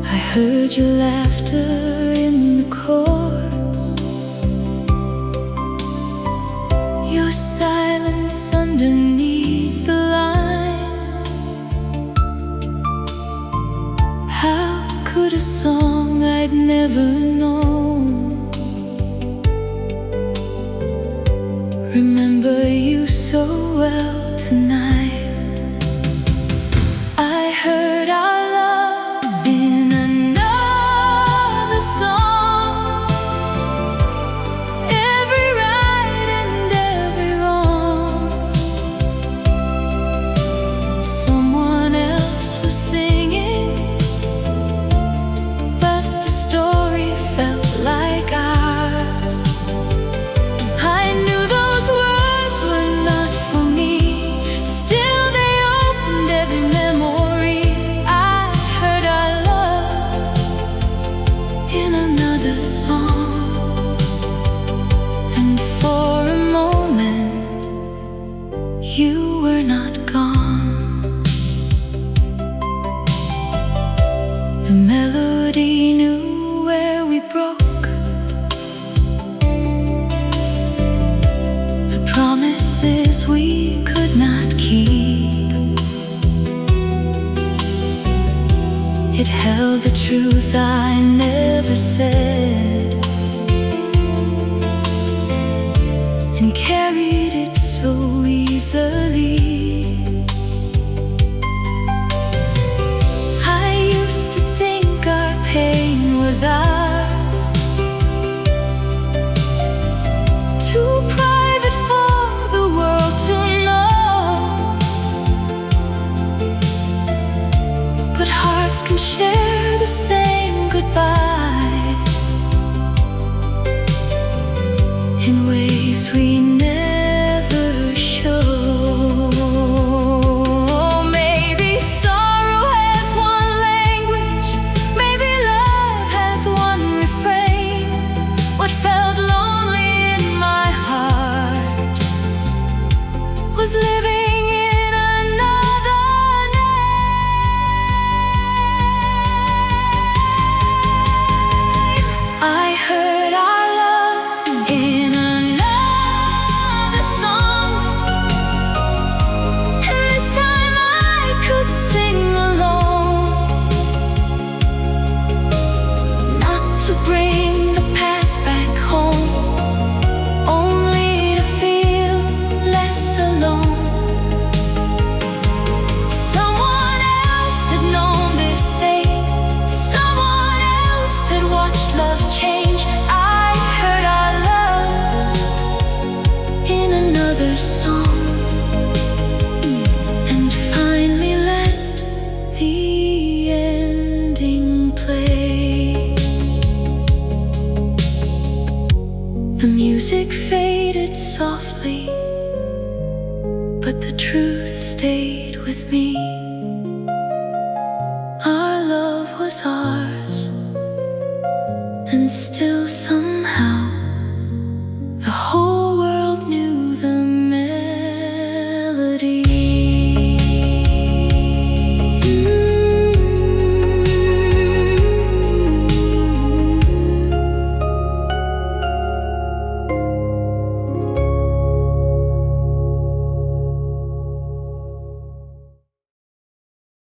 I heard your laughter in the chords, your silence underneath the line. How could a song I'd never known remember you so well tonight? I heard our love in another song, every right and every wrong. Someone else was singing, but the story felt like ours. I knew those words were not for me, still they opened every memory. I heard our love in another song, and for a moment you were not gone. The melody knew where we broke, the promises we could not keep. It held the truth I never said, carried it so easily. I used to think our pain was ours, too private for the world to know. But hearts can share the same goodbye in ways we never show. Maybe sorrow has one language, maybe love has one refrain. What felt lonely in my heart was living in another name. I heard our love in another song, and this time I could sing alone. Not to bring the past back home, only to feel less alone. Someone else had known this ache, someone else had watched love change. I heard our love in another song, and finally let the ending play. The music faded softly, but the truth stayed with me. Our love was ours, and still somehow